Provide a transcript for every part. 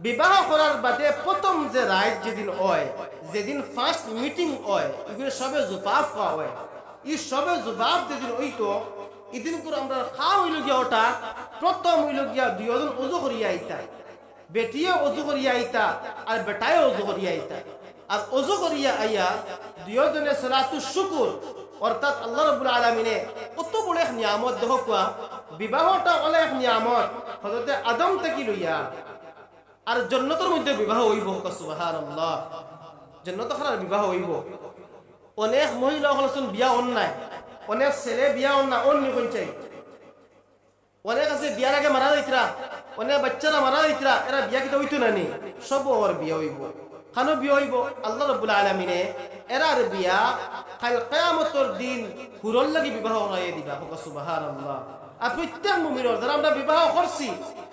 বিবাহ করার বাদে প্রথম যে রাইট যেদিন হয়, যেদিন ফার্স্ট মিটিং হয়, এগুলো সবে জুবাব খাওয়া হয়। এই সবে জুবাব যেদিন হইতো, এদিন করে আমরা খাওয়া হইল গিয়া ওটা প্রথম হইল গিয়া দুইজন অজু করিয়া আইতা, বেটিয়ে অজু করিয়া আইতা আর বেটায় অজু করিয়া আইতা। আর অজু করিয়া আইয়া দুইজনে সালাতু শুকুর, অর্থাৎ আল্লাহ রাব্বুল আলামিনে কত বড় এক নিয়ামত দেখো কোয়া। বিবাহটা হলো এক নিয়ামত, হযরতে আদম থেকে লইয়া আর জান্নাতের মধ্যে বিবাহ হইব। সুবহানাল্লাহ, জান্নাত খানার বিবাহ হইব। অনেক মহিলা হলছেন বিয়া অন্যায়, অনেক ছেলে বিয়া অন্যায় অন্য কোন চাই, অনেক আছে বিয়ার আগে মারা যাইতরা, অনেক বাচ্চারা মারা যাইতরা, এরা বিয়া কিতা হইতো না নি, সব ওর বিয়া হইব। খানো বিয়া হইব আল্লাহ রাব্বুল আলামিনে এরার বিয়া কাল কিয়ামতের দিন হুরর লাগি বিবাহ হইয়া দিবা। সুবহানাল্লাহ। আর প্রত্যেক মুমিনের যারা আমরা বিবাহ করছি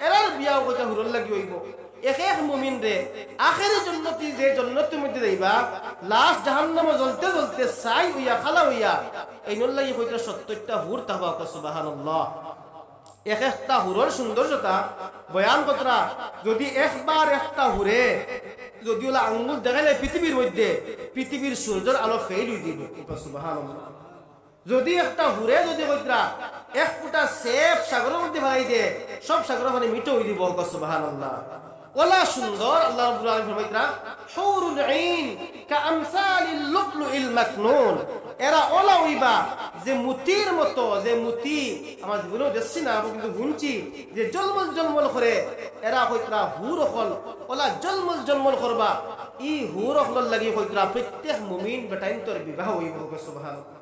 এরার বিয়াও কইতা হুরর লাগি হইব। এক এক মুমিন রে আখেরি জান্নাতি যে জান্নাতের মধ্যে যাইবা, লাস্ট জাহান্নামে জ্বলতে জ্বলতে ছাই হইয়া খালা হইয়া এইনর লাগি কইতা 70টা হুর তাহবা। সুবহানাল্লাহ। এক একটা হুরর সৌন্দর্যতা বয়ান কতরা, যদি একবার একটা হুরে যদি ওলা আঙ্গুল দেখাইলে পৃথিবীর মধ্যে, পৃথিবীর সূর্যের আলো ফেল হয়ে দিবে। সুবহানাল্লাহ। যদি একটা হুরে যদি কইতরা এক ফুটা সেফ সাগরের মধ্যে ভাই দে, সব সাগরের পানি মিঠো হয়ে দিব। সুবহানাল্লাহ। ওলা সুন্দর আল্লাহ রাব্বুল আলামিন ফরমাইতরা হুরুল আইন কাআমসালিল লুবলুইল মাকনুন, এরা ওলা হইবা যে মুতির মতো, যে মুতি আমার জীবনে দেখছি না কিন্তু শুনছি যে জলমল জলমল করে, এরা কইতরা হুর হল ওলা জলমল জলমল করবা। ই হুর হল লাগি কইতরা প্রত্যেক মুমিন বেটাইন তোর বিবাহ হইব। সুবহানাল্লাহ।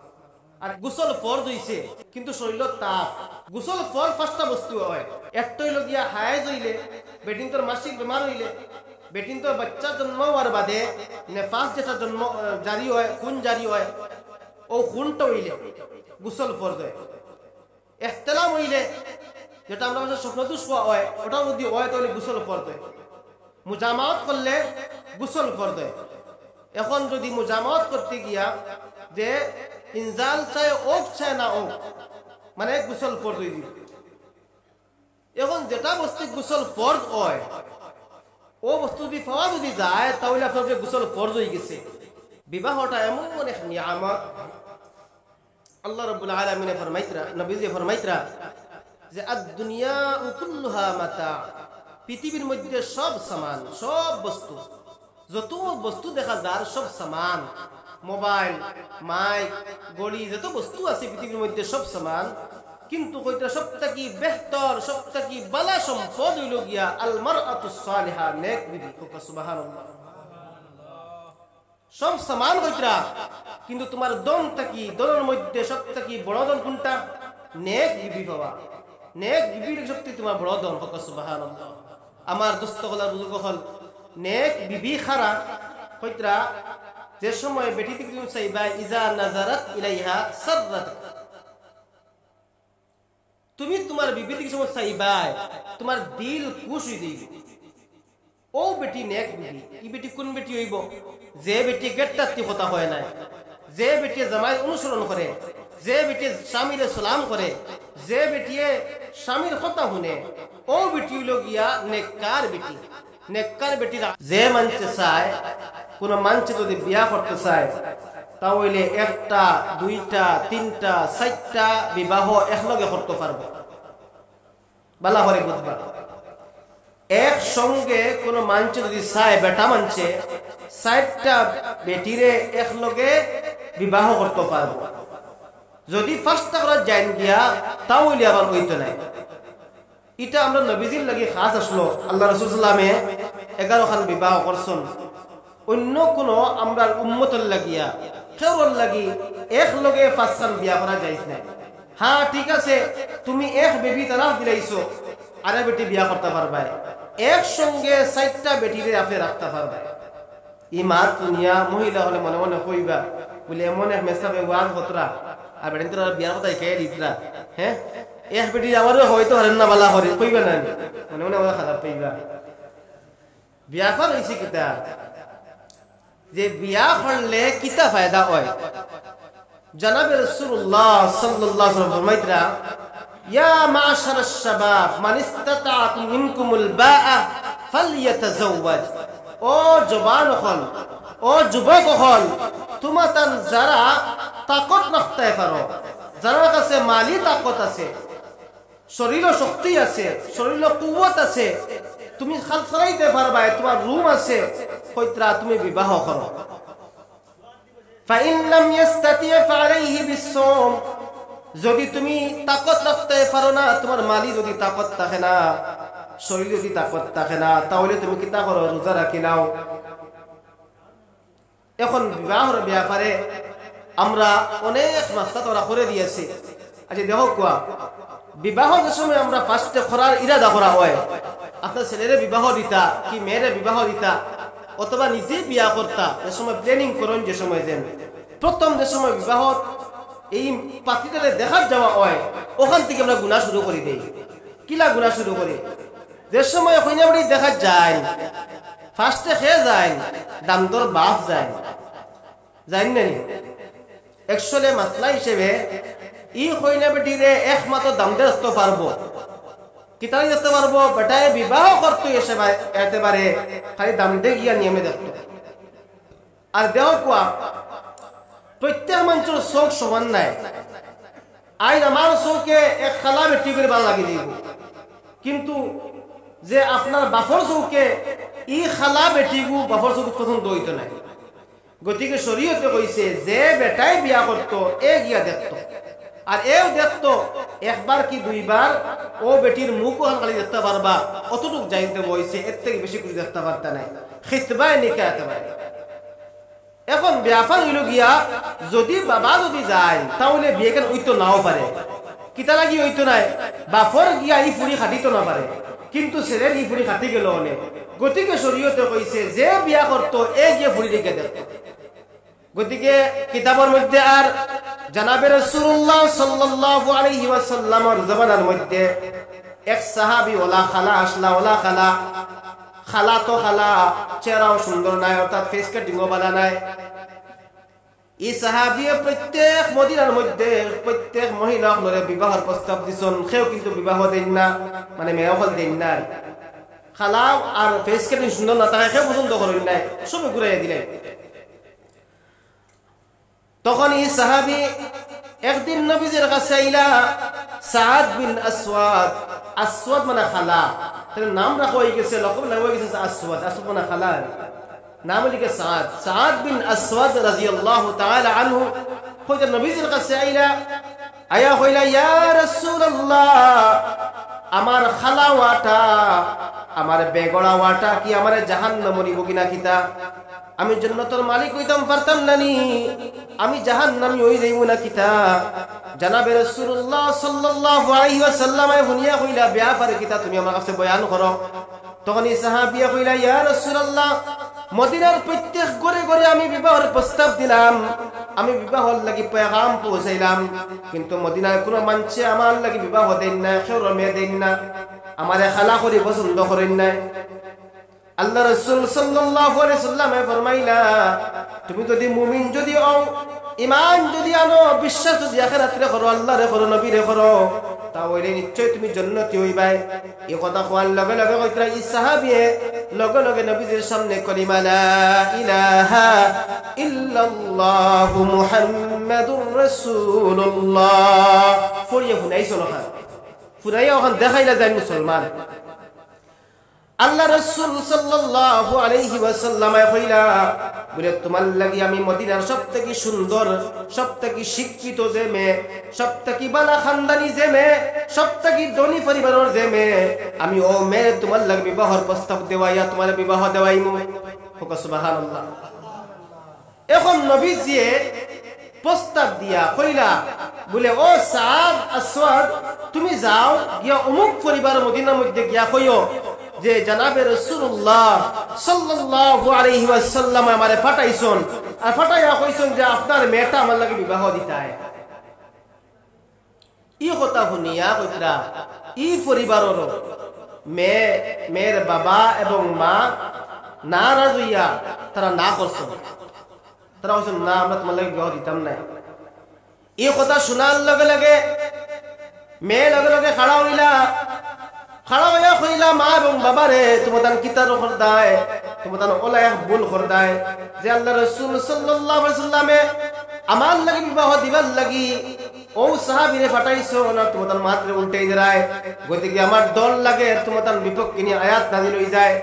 আর গোসল ফরজ হইছে কিন্তু শরীর তাপ। গোসল ফরজ পাঁচটা বস্তু হয়। একটা হইল গিয়া হায়াজ হইলে, বেটিন তোর মাসিক বেমার হইলে, বেটিন তোর বাচ্চা জন্ম হওয়ার বাদে নেফাস যেটা জন্ম জারি হয়, খুন জারি হয়, ও খুনটা হইলে গোসল ফরজ হয়। ইহতিলাম হইলে, যেটা আমরা স্বপ্নদোষ হয়, ওটাও যদি হয় তাহলে গোসল ফরজ হয়। মুজামাত করলে গোসল ফরজ হয়। এখন যদি মুজামাত করতে গিয়া যে ইনজাল চাই ওক চাই না ওক, মানে গোসল ফরজ হয়ে দিবে। এখন যেটা বস্তু গোসল ফরজ হয়, ও বস্তু যদি পাওয়া যদি যায় তাহলে আপনার গোসল ফরজ হয়ে গেছে। বিবাহটা এমন এক নিয়ামত। আল্লাহ রাব্বুল আলামিন ফরমাইতরা, নবীজি ফরমাইতরা যে আদ-দুনিয়া কুল্লুহা মাতা, পৃথিবীর মধ্যে সব সামান, সব বস্তু, যত বস্তু দেখা যায় সব সামান, মোবাইল, মাইক, গড়ি, যত বস্তু আছে পৃথিবীর মধ্যে সব সামান। কিন্তু কইটা সবথেকে বেহতর, সবথেকে বালা সম্পদ হইল গিয়া আল মারআতুস সালিহা, নেক বিবি। সুবহানাল্লাহ। সব সামান কইরা, কিন্তু তোমার দম থাকি, দলের মধ্যে সবথেকে বড় দল কোনটা? নেক বিবি বাবা। নেক বিবির শক্তি তোমার বড় দল। সুবহানাল্লাহ। আমার দোস্ত হল, বুজুর্গ হল, নেক বিবি খারা কইরা যে সময় বেটি থেকে তুমি চাইবা ইজা নাজারাত ইলাইহা সাররাত, তুমি তোমার বিবি থেকে সময় চাইবা তোমার দিল খুশ হয়ে যাইবে। ও বেটি নেক বিবি। এই বেটি কোন বেটি হইব? যে বেটি গেটটাতি কথা হয় নাই, যে বেটি জামাই অনুসরণ করে, যে বেটি স্বামীর সালাম করে, যে বেটিয়ে স্বামীর কথা শুনে, ও বেটি হইল গিয়া নেককার বেটি। নেককার বেটিরা যে মানছে চায়, কোন মানছে যদি বিয়া করতে চায় তাহলে একটা, দুইটা, তিনটা, চারটা বিবাহ একলগে করতে পারবে। বালা করে বুঝবা, একসঙ্গে কোন মানছে যদি চায়, বেটা মানছে চারটা বেটিরে একলগে বিবাহ করতে পারবো। যদি ফার্স্টটা করা যায় গিয়া তাহলে আবার হইতো নাই। এটা আমরা নবীজির লাগি খাস আসলো। আল্লাহ রাসূল সাল্লামে 11 খান বিবাহ করছেন। অন্য কোন আমরা উম্মতের লাগিয়া কেউর লাগি এক লগে 5 খান বিয়া করা যাইছ না। হ্যাঁ ঠিক আছে, তুমি এক বেবি তালাক দিলাইছো, আরে বেটি বিয়া করতে পারবা, একসঙ্গে 4টা বেটিরে আপনি রাখতে পারবা। ই মা দুনিয়া মহিলা হলে মনে মনে কইবা বলে এমন এক মেসাবে ওয়াজ হতরা আর বেটিন তোরা বিয়ার কথা কে দিতরা। হ্যাঁ, এক বেটি আমারও হয়তো হারেন না বালা করে কইবা না, মনে মনে ওরা খারাপ পাইবা। বিয়া কর হইছে কিতা, যে বিয়া করলে কিতা ফায়দা হয়? জনাবে রাসূলুল্লাহ সাল্লাল্লাহু আলাইহি ওয়াসাল্লাম ফরমাইতরা ইয়া মাশারাশ শাবাব মান ইসতাতাআ মিনকুমুল বাআ ফালইয়াতাজাওয়াজ। ও জবান হল, ও যুবক হল, তোমাতান যারা তাকত রাখতে পারো, যারা কাছে মালি তাকত আছে, শরীর শক্তি আছে, শরীর কুওয়াত আছে, তুমি খাল ফরাইতে পারবা, তোমার রুম আছে, কইত্রা তুমি বিবাহ করো। ফাইন লাম ইয়াস্তাতি ফালাইহি বিসসাওম। যদি তুমি তাকত রাখতে পারো না, তোমার মালি যদি তাকত থাকে না, শরীর যদি তাকত থাকে না, তাহলে তুমি কিতা করো? রোজা রাখি নাও। এখন বিবাহের ব্যাপারে আমরা অনেক মাস্তা তোরা করে দিয়েছি। আচ্ছা দেখো কোয়া, বিবাহ যে সময় আমরা ফার্স্টে করার ইরাদা করা হয়, আপনার ছেলেরে বিবাহ দিতা কি মেয়েরে বিবাহ দিতা অথবা নিজে বিয়া করতা, যে সময় প্ল্যানিং করেন, যে সময় দেন প্রথম যে সময় বিবাহ এই পাত্রীটারে দেখার যাওয়া হয়, ওখান থেকে আমরা গুনাহ শুরু করে দেই। কিলা গুনাহ শুরু করি? যে সময় কইনা বাড়ি দেখা যায়, ফার্স্টে খেয়ে যায়, দাম দর বাপ যায়, জানি না একচুয়ালি মাসলা হিসেবে ই কইনা বেটিরে একমাত্র দাম দিয়ে রাখতে পারবো, কিতানি দেখতে পারবো, বেটায় বিবাহ করতে এসে একেবারে খালি দাম দিয়ে গিয়া নিয়মে দেখতো। আর দেহ কোয়া প্রত্যেক মানুষের চোখ সমান নাই। আইন আমার চোখে এক খালা বেটি করে ভালো লাগে দিব, কিন্তু যে আপনার বাফর চৌকে ই খালা বেটিগু বাফর চৌক পছন্দ হইতো নাই। গতিকে শরীয়তে কইছে যে বেটাই বিয়া করতো এ গিয়া দেখতো, আর এও দেখতো একবার কি দুইবার, ও বেটির মুখও খালি দেখতে পারবা, অতটুক যাইতে বইছে, এর থেকে বেশি কিছু দেখতে পারতা নাই। খিতবায় নিকা একেবারে। এখন ব্যাপার হইল গিয়া, যদি বাবা যদি যায় তাহলে বিয়ে কেন হইতো নাও পারে, কিতা লাগি হইতো নাই, বাফর গিয়া ই ফুড়ি খাটিতো না পারে, কিন্তু ছেলের ই ফুড়ি খাটি গেল অনেক। গতিকে শরীয়তে কইছে যে বিয়া করতো এ গিয়ে ফুড়ি রেখে দেখতো। গতিকে কিতাবের মধ্যে আর জানাবে রাসূলুল্লাহ সাল্লাল্লাহু আলাইহি ওয়াসাল্লামের জামানার মধ্যে এক সাহাবী ওলা খালা আসলা, ওলা খালা, খালা তো খালা, চেহারাও সুন্দর নাই, অর্থাৎ ফেস কাটিংও বালা নাই। এই সাহাবিয়ে প্রত্যেক মদিনার মধ্যে প্রত্যেক মহিলা হলরে বিবাহের প্রস্তাব দিছেন, সেও কিন্তু বিবাহ দেন না, মানে মেয়ে হল দেন না। খালা আর ফেস কাটিং সুন্দর না থাকে, সেও পছন্দ করেন নাই, সবে ঘুরাইয়া দিলেন। তখন এই সাহাবী একদিন নবীজির কাছে আইলা, সাদ বিন আসওয়াদ, আসওয়াদ মানে খালা, তাহলে নাম রাখা হয়ে গেছে, লকব লাগা হয়ে গেছে আসওয়াদ, আসওয়াদ মানে খালা, নাম লিখে সাদ, সাদ বিন আসওয়াদ রাদিয়াল্লাহু তাআলা আনহু। কইতে নবীজির কাছে আইলা, আয়া কইলা ইয়া রাসূলুল্লাহ, আমার খালা ওয়াটা, আমার বেগড়া ওয়াটা কি আমার জাহান্নামে নিব কিনা কিতা? আমি জান্নাতের মালিক হইতাম পারতাম নানি, আমি জাহান্নামী হই যাইব না কিতা? জানাবে রাসূলুল্লাহ সাল্লাল্লাহু আলাইহি ওয়াসাল্লাম হুনিয়া কইলা ব্যাপারে কিতা তুমি আমার কাছে বয়ান করো। তখন এই সাহাবিয়া কইলা ইয়া রাসূলুল্লাহ, মদিনার প্রত্যেক ঘরে ঘরে আমি বিবাহের প্রস্তাব দিলাম, আমি বিবাহর লাগি পেগাম পৌঁছাইলাম, কিন্তু মদিনার কোনো মানুষে আমার লাগি বিবাহ দেন না, কেউ মেয়ে দেন না, আমার খালা করে পছন্দ করেন না। আল্লাহ রাসূল সাল্লাল্লাহু আলাইহি ওয়াসাল্লাম ফরমাইলা, তুমি যদি মুমিন যদি হও, ঈমান যদি আনো, বিশ্বাস যদি আখিরাতে করো, আল্লাহরে করো, নবীরে করো, তাহলে নিশ্চয় তুমি জান্নাতি হইবাই। এই কথা কোয়ার লগে লগে কইতরা এই সাহাবীয়ে লগে লগে নবীজির সামনে কলিমা লা ইলাহা ইল্লাল্লাহু মুহাম্মাদুর রাসূলুল্লাহ ফরিয়ে ফুনাইছো না, ফুরাইয়া ওখান দেখাইলা যায় মুসলমান। আল্লাহ রাসূল সাল্লাল্লাহু আলাইহি ওয়াসাল্লাম কইলা, বলে তোমার লাগি আমি মদিনার সবথেকে সুন্দর, সবথেকে শিক্ষিত যে মেয়ে, সবথেকে বালা খানদানি যে মেয়ে, সবথেকে ধনী পরিবারের যে মেয়ে, আমি ও মেয়ে তোমার লাগি বিবাহের প্রস্তাব দেওয়াইয়া তোমার বিবাহ দেওয়াইমু। সুবহানাল্লাহ। এখন নবীজি প্রস্তাব দিয়া কইলা, বলে ও সাদ আসওয়াদ, তুমি যাও গিয়া অমুক পরিবার মদিনার মধ্যে গিয়া কইও যে জানাবে রাসূলুল্লাহ সাল্লাল্লাহু আলাইহি ওয়াসাল্লাম আমারে পাঠাইছেন, আর পাঠাইয়া কইছেন যে আপনার মেয়েটা আমার লাগি বিবাহ দিতায়। ই কথা শুনিয়া কইতরা ই পরিবারের মেয়ের বাবা এবং মা নারাজ হইয়া তারা না করছেন, তারা বলছেন না আমরা তোমার লাগি বিবাহ দিতাম না। এই কথা শোনার লগে লগে মেয়ে লগে লগে খাড়া হইলা, খাড়া হইয়া কইলা মা এবং বাবারে তোমাদান কিতার খরদায় তোমাদান ওলা এক ভুল খরদায় যে আল্লাহ রাসূল সাল্লাল্লাহু আলাইহি সাল্লামে আমার লাগি বিবাহ দিবার লাগি ও সাহাবীরে পাঠাইছো না তোমাদান মাত্র উল্টাই যায় গতিকে আমার দল লাগে তোমাদান বিপক্ষে নিয়ে আয়াত নাযিল হই যায়।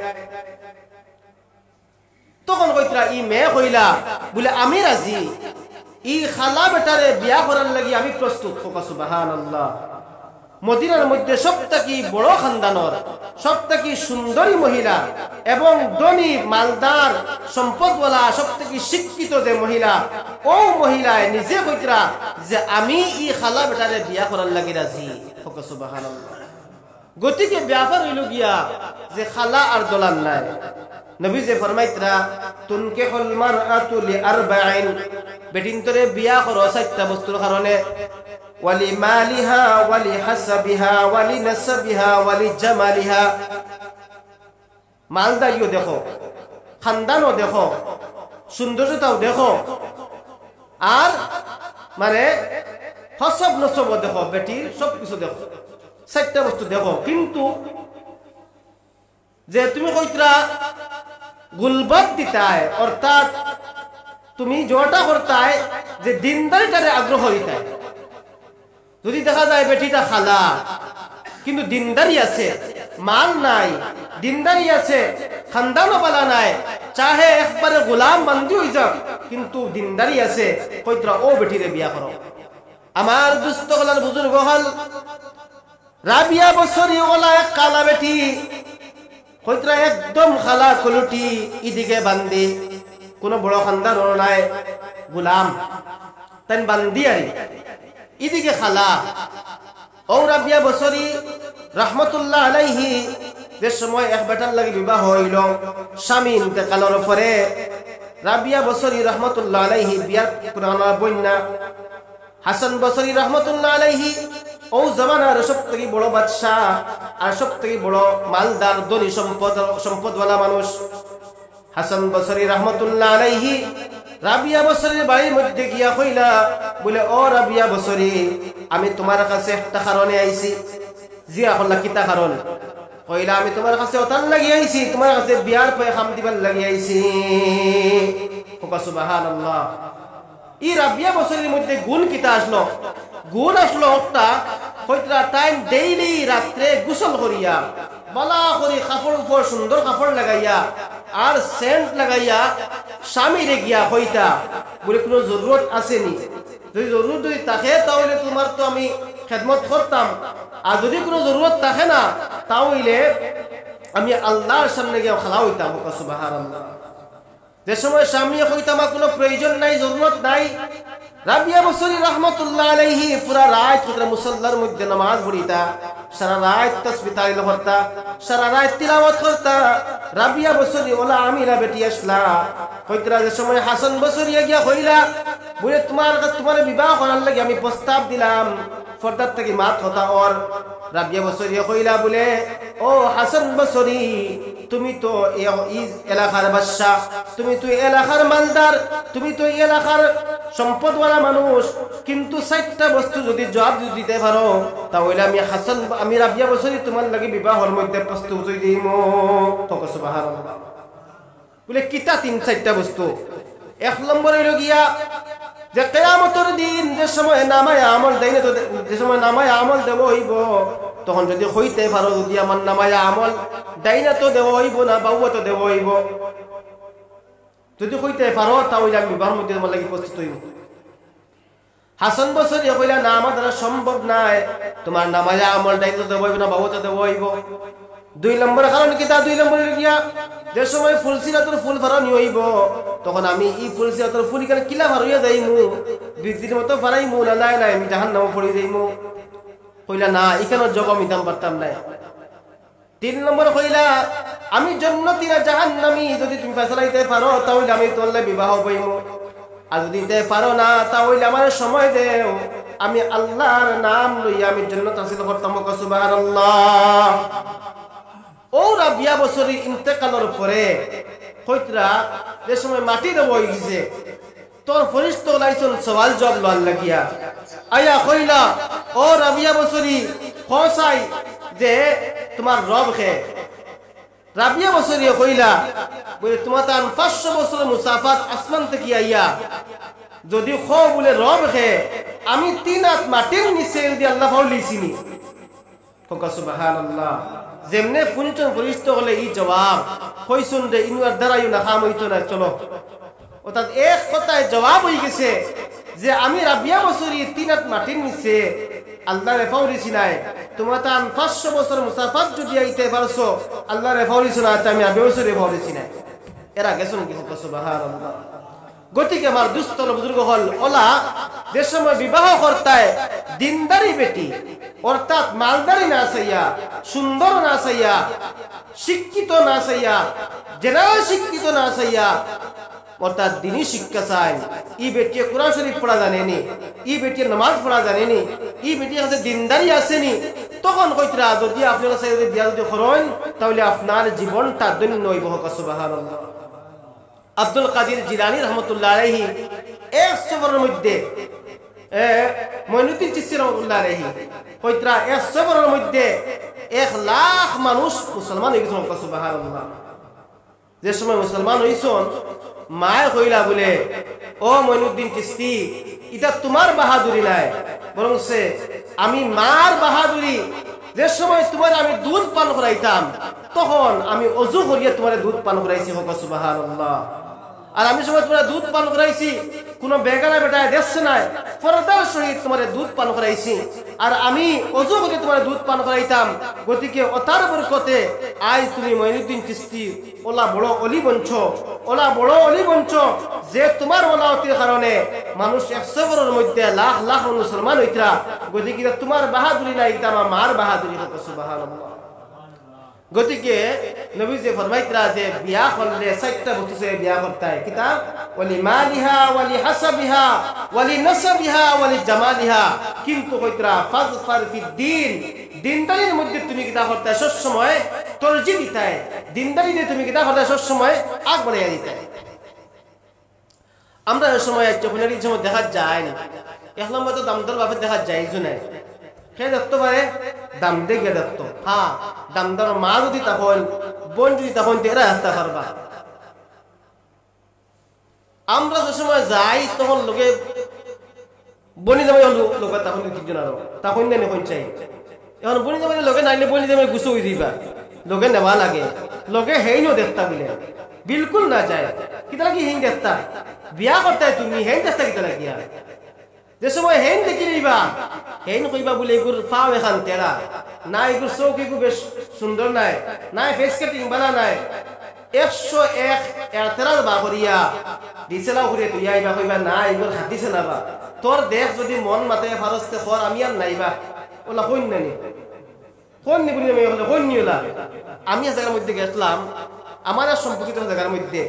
তখন কইতরা ই মেয়ে কইলা বলে আমি রাজি, ই খালা বেটারে বিয়া করার লাগি আমি প্রস্তুত। সুবহানাল্লাহ। মদিনার মধ্যে সবথেকে বড় খানদানর সবথেকে সুন্দরী মহিলা এবং ধনী মালদার সম্পদওয়ালা সবথেকে শিক্ষিত যে মহিলা, ও মহিলায় নিজে কইতরা যে আমি ই খালা বেটারে বিয়া করার লাগি রাজি। সুবহানাল্লাহ। গতিকে ব্যাপার হইল গিয়া যে খালা আর দলান নাই। নবী যে ফরমাইতরা তুনকিহুল মারআতু লিআরবাইন, বেটিন তোরে বিয়া করো চারটা বস্তুর কারণে, ওয়ালি মালিহা ওয়ালি হাসাবিহা ওয়ালি নাসাবিহা ওয়ালি জামালিহা। মালদারিও দেখো, খানদানও দেখো, সৌন্দর্যতাও দেখো, আর মানে হসব নসবও দেখো, বেটির সবকিছু দেখো, চারটা বস্তু দেখো। কিন্তু যে তুমি কইতরা গুলবাদ দিতায় অর্থাৎ তুমি জোটা করতায় যে দিনদারিটারে আগ্রহ দিতায়। যদি দেখা যায় বেটিটা খালা কিন্তু দিনদারি আছে, মাল নাই, দিনদারি আছে, খানদানও পালা নাই, চাহে একবারে গোলাম বান্দি হয়ে যাক কিন্তু দিনদারি আছে, কইতরা ও বেটিরে বিয়া করো। আমার দুস্থ হলার বুজুর্গ হল রাবিয়া বছরী ওলা এক কালা বেটি, কইতরা একদম খালা কলুটি, ইদিকে বান্দি, কোনো বড় খানদান নাই, গোলাম তাই বান্দি আরি, ইদিকে খালা। ও রাবিয়া বছরী রহমতুল্লাহ আলাইহি যে সময় এক বেটার লাগে বিবাহ হইল, স্বামী ইন্তেকালের পরে রাবিয়া বছরী রহমতুল্লাহ আলাইহি বিয়ার পুরানা বন্যা হাসান বছরী রহমতুল্লাহ আলাইহি ও জামানার সবথেকে বড় বাদশাহ আর সবথেকে বড় মালদার ধনী সম্পদওয়ালা মানুষ। হাসান বছরী রহমতুল্লাহ আলাইহি রাবিয়া বছরীর বাড়ির মধ্যে গিয়া কইলা বলে ও রাবিয়া বছরী আমি তোমার কাছে একটা কারণে আইছি। জিয়া কইলা কিতা কারণ? কইলা আমি তোমার কাছে ওতান লাগি আইছি, তোমার কাছে বিয়ার পয়গাম দিবার লাগি আইছি। সুবহানাল্লাহ। ই রাবিয়া বছরের মধ্যে গুণ কিতা আসলো? গুণ আসলো একটা, কইতরা তাই ডেইলি রাত্রে গোসল করিয়া বালা করি কাপড় উপর সুন্দর কাপড় লাগাইয়া আর সেন্ট লাগাইয়া স্বামীরে গিয়া কইতা বলে কোনো জরুরত আসেনি, যদি জরুরত যদি থাকে তাহলে তোমার তো আমি খেদমত করতাম, আর যদি কোনো জরুরত থাকে না তাহলে আমি আল্লাহর সামনে গিয়ে খালা হইতাম। সুবহানাল্লাহ। যে সময় স্বামী কইতা আমার কোনো প্রয়োজন নাই, জরুরত নাই, রাবিয়া বছরী রহমতুল্লাহ আলাইহি পুরা রাত মুসল্লার মধ্যে নামাজ পড়িতা, সারা রাত তাসবিহ তাহলিল করতা, সারা রাত তিলাওয়াত করতা। রাবিয়া বছরী ওলা আমিনা বেটি আসলা, কইতরা যে সময় হাসান বছরী গিয়া কইলা বলে তোমার বিবাহ করার লাগি আমি প্রস্তাব দিলাম, ফরদার থেকে মাত কথা। ওর রাবিয়া বছরী কইলা বলে ও হাসান বছরী তুমি তো এই এলাকার বাদশা, তুমি তো এলাকার মালদার, তুমি তো এলাকার সম্পদওয়ালা মানুষ, কিন্তু চারটা বস্তু যদি জবাব দিতে পারো তাহলে আমি রাবিয়া বছরী তোমার লাগি বিবাহর মধ্যে প্রস্তুত হই দিম। সুবহানাল্লাহ। বলে কিতা তিন চারটা বস্তু? এক নম্বর হইল গিয়া যে কিয়ামতের দিন যে সময় নামায় আমল দেয় না, তো যে সময় নামায় আমল দেব হইব তখন যদি হইতে পারো যদি আমার নামায় আমল দেয় না তো দেব হইব না, বাবু তো দেব হইব, যদি হইতে পারো তাহলে আমি বিবাহের মধ্যে তোমার লাগি প্রস্তুত হইব। হাসান বছরী কইলা না আমার দ্বারা সম্ভব নাই, তোমার নামায় আমল দেয় তো দেব হইব না, বাবু তো দেব হইব। দুই নম্বর কারণ কিতা? দুই নম্বর গিয়া যে সময় ফুলসিরাতর ফুল ফারানি হইব তখন আমি ই ফুলসিরাতর ফুল এখানে কিলা ফারাইয়া যাইমু, বৃদ্ধির মতো ফারাইমু না, নাই নাই আমি জাহান্নামে পড়ে যাইমু। কইলা না এখানে জব আমি দাম পারতাম না। তিন নম্বর কইলা আমি জান্নাতি না জাহান্নামী, যদি তুমি ফয়সালাইতে পারো তাহলে আমি তোর বিবাহ হইমু, আর যদি দিতে পারো না তাহলে আমার সময় দেও, আমি আল্লাহর নাম লইয়া আমি জান্নাত হাসিল করতাম। সুবহানাল্লাহ। ও রাবিয়া বছরী ইন্তেকালের পরে কইতরা যে সময় মাটি দেব হয়ে গেছে, তোর ফরিস্তা লাইছন সওয়াল জবাব লওয়ার লাগিয়া আয়া কইলা ও রাবিয়া বছরি খসাই যে তোমার রব খে রাবিয়া বছরি কইলা বলে তোমার তান 500 বছর মুসাফাত আসমান থেকে আইয়া যদি খো বলে রব খে আমি 3 হাত মাটির নিচে দি আল্লাহ ফাউলিছিনি ফকা সুবহানাল্লাহ যেমনে ফুনচন ফরিস্তা হলে এই জবাব কইছুন রে ইনওয়ার দ্বারাইও না কাম হইতো না চলো অর্থাৎ এক কথায় জবাব হয়ে গেছে যে আমি রাবিয়া বছরি 3 হাত মাটির নিচে আল্লাহ রেফাউলিছি নাই তোমার তান 500 বছর মুসাফাত যদি আইতে পারছো আল্লাহ রেফাউলিছ না আমি রাবিয়া বছরি রেফাউলিছি নাই এরা গেছুন কি ফকা সুবহানাল্লাহ গতিকে আমার দুস্থল বুজুর্গ হল ওলা যে সময় বিবাহ করতায় দিনদারি বেটি অর্থাৎ মালদারি না চাইয়া সুন্দর না চাইয়া শিক্ষিত না চাইয়া জেনারেল শিক্ষিত না চাইয়া অর্থাৎ দিনই শিক্ষা চাই ই বেটি কোরআন শরীফ পড়া জানেনি ই বেটি নামাজ পড়া জানেনি ই বেটি কাছে দিনদারি আসেনি তখন কইতরা যদি আপনার কাছে দিয়া যদি করেন তাহলে আপনার জীবনটা ধন্য হইব সুবহানাল্লাহ আব্দুল কাদের জিলানী রহমতুল্লাহ আলাইহি এক সফরের মধ্যে মঈনুদ্দিন চিশতি রহমতুল্লাহ আলাইহি কইতরা এক সফরের মধ্যে 1 লাখ মানুষ মুসলমান হয়ে গেছেন সুবহানাল্লাহ যে সময় মুসলমান হইছন মায় কইলা বলে ও মঈনুদ্দিন চিশতি এটা তোমার বাহাদুরি নাই বরং সে আমি মার বাহাদুরি যে সময় তোমার আমি দুধ পান করাইতাম তখন আমি ওযু করিয়া তোমার দুধ পান করাইছি সুবহানাল্লাহ আর আমি সময় তোমার দুধ পান করাইছি কোনো বেগানা বেটায় দেখছে না পর্দার সহিত তোমার দুধ পান করাইছি আর আমি ওযু করে তোমার দুধ পান করাইতাম গতিকে ওতার বরকতে আজ তুমি মঈনুদ্দিন চিশতি ওলা বড় অলি বঞ্চ যে তোমার ওলাওতির কারণে মানুষ 100 বছরের মধ্যে লাখ লাখ মুসলমান হইতরা গতিকে তোমার বাহাদুরি নাই এটা আমার মার বাহাদুরি সুবহানাল্লাহ গতিকে নবীজি ফরমাইতরা যে বিয়া করলে 4টা বস্তু সে বিয়া করতে হয় কিতাব ওয়ালি মালিহা ওয়ালি হাসাবিহা ওয়ালি নাসাবিহা ওয়ালি জামালিহা কিন্তু কইতরা ফাজফার ফিদ্দিন দিনদারির মধ্যে তুমি কিতা করতে সব সময় তরজি দিতে দিনদারিতে তুমি কিতা করতে সব সময় আগ বাড়াইয়া দিতে আমরা এই সময় যখন এই সময় দেখা যায় না এক নম্বর তো দামদর ভাবে দেখা যায় জুনে সে দেখতে পারে দাম দেখে দেখত হ্যাঁ দামদার মা যদি তখন বোন যদি তখন এরা হাসতে পারবা আমরা যে সময় যাই তখন লোকে বনি দামে লোক তখন তিনজন আরো তখন নেই কোন চাই এখন বনি দামে লোকে নাইলে বনি দামে গুছো হয়ে দিবা লোকে নেওয়া লাগে লোকে হেইনও দেখতা বলে বিলকুল না যায় কিতা লাগি হেইন দেখতা বিয়া করতে তুমি হেইন দেখতা কিতা লাগিয়া যে সময় হেন দেখি নিবা হেন কইবা বলে এগুর পাও এখান তেরা না এগুর চৌক এগু বেশ সুন্দর নাই নাই ফেস কাটিং বানা নাই 101 এতেরাল বাগরিয়া দিছেলাও করে তুই আইবা কইবা না এগুর হাতিছে না বা তোর দেখ যদি মন মাতে ফারস্তে খর আমি আর নাইবা ওলা কইন নানি কোন নি বলি আমি ওলা কইন নিলা আমি জায়গার মধ্যে গেছলাম আমার সম্পর্কিত জায়গার মধ্যে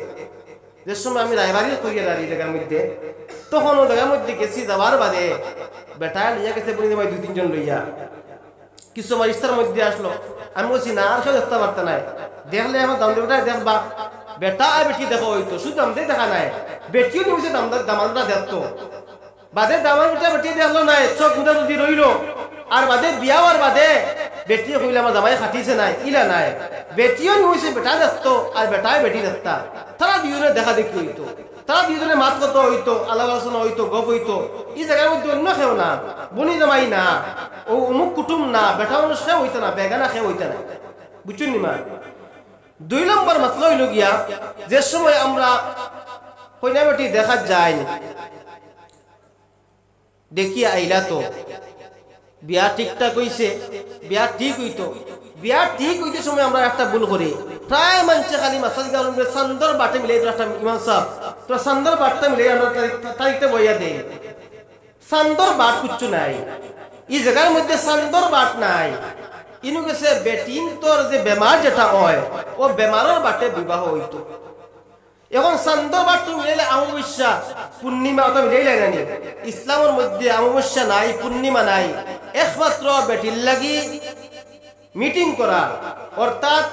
যে সময় আমি রায়বাড়ি করিয়া দাঁড়িয়ে জায়গার মধ্যে তখন ও জায়গার মধ্যে গেছি যাবার বাদে বেটা লিয়া গেছে বলি ভাই 2-3 জন লইয়া কিছু আমার ইস্তার মধ্যে আসলো আমি বলছি না আর কেউ দেখতে পারতে নাই দেখলে আমার দাম বেটা দেখবা বেটা আর বেটি দেখো হইতো শুধু দাম দেখা নাই বেটিও নিউছে দামানটা দেখতো বাদে দামান বেটি দেখলো নাই চোখ মুদা যদি রইলো আর বাদে বিয়া আর বাদে বেটিও কইলে আমার জামাই খাটিছে নাই ইলা নাই বেটিও নিউছে বেটা দেখতো আর বেটায় বেটি দেখতা তারা দুজনে দেখা দেখি হইতো তারা দুজনে মাত কত হইতো আলাপ আলোচনা হইতো গপ হইতো এই জায়গার মধ্যে অন্য খেও না বনি জামাই না ও অমুক কুটুম না বেটা মানুষ খেয়ে হইতো না বেগানা খেয়ে হইতো না বুঝছেন নি মা 2 নম্বর মাতলা হইল গিয়া যে সময় আমরা কইনা বেটি দেখা যায় দেখি আইলা তো বিয়া ঠিকঠাক হইছে বিয়া ঠিক হইতো বিয়া ঠিক হইতে সময় আমরা একটা ভুল করি প্রায় মানুষে খালি মাসাজ গাউন সান্দর বাটে মিলে একটা ইমাম সাহেব তো সান্দর বাটটা মিলে আমরা তারিখটা বইয়া দেই সান্দর বাট কিচ্ছু নাই এই জায়গার মধ্যে সান্দর বাট নাই ইনু গেছে বেটিন তোর যে বেমার যেটা হয় ও বেমারের বাটে বিবাহ হইতো এখন সান্দর বাট তুমি মিলে অমাবস্যা পূর্ণিমা ওটা মিলে জানি ইসলামের মধ্যে অমাবস্যা নাই পূর্ণিমা নাই একমাত্র বেটির লাগি মিটিং করা অর্থাৎ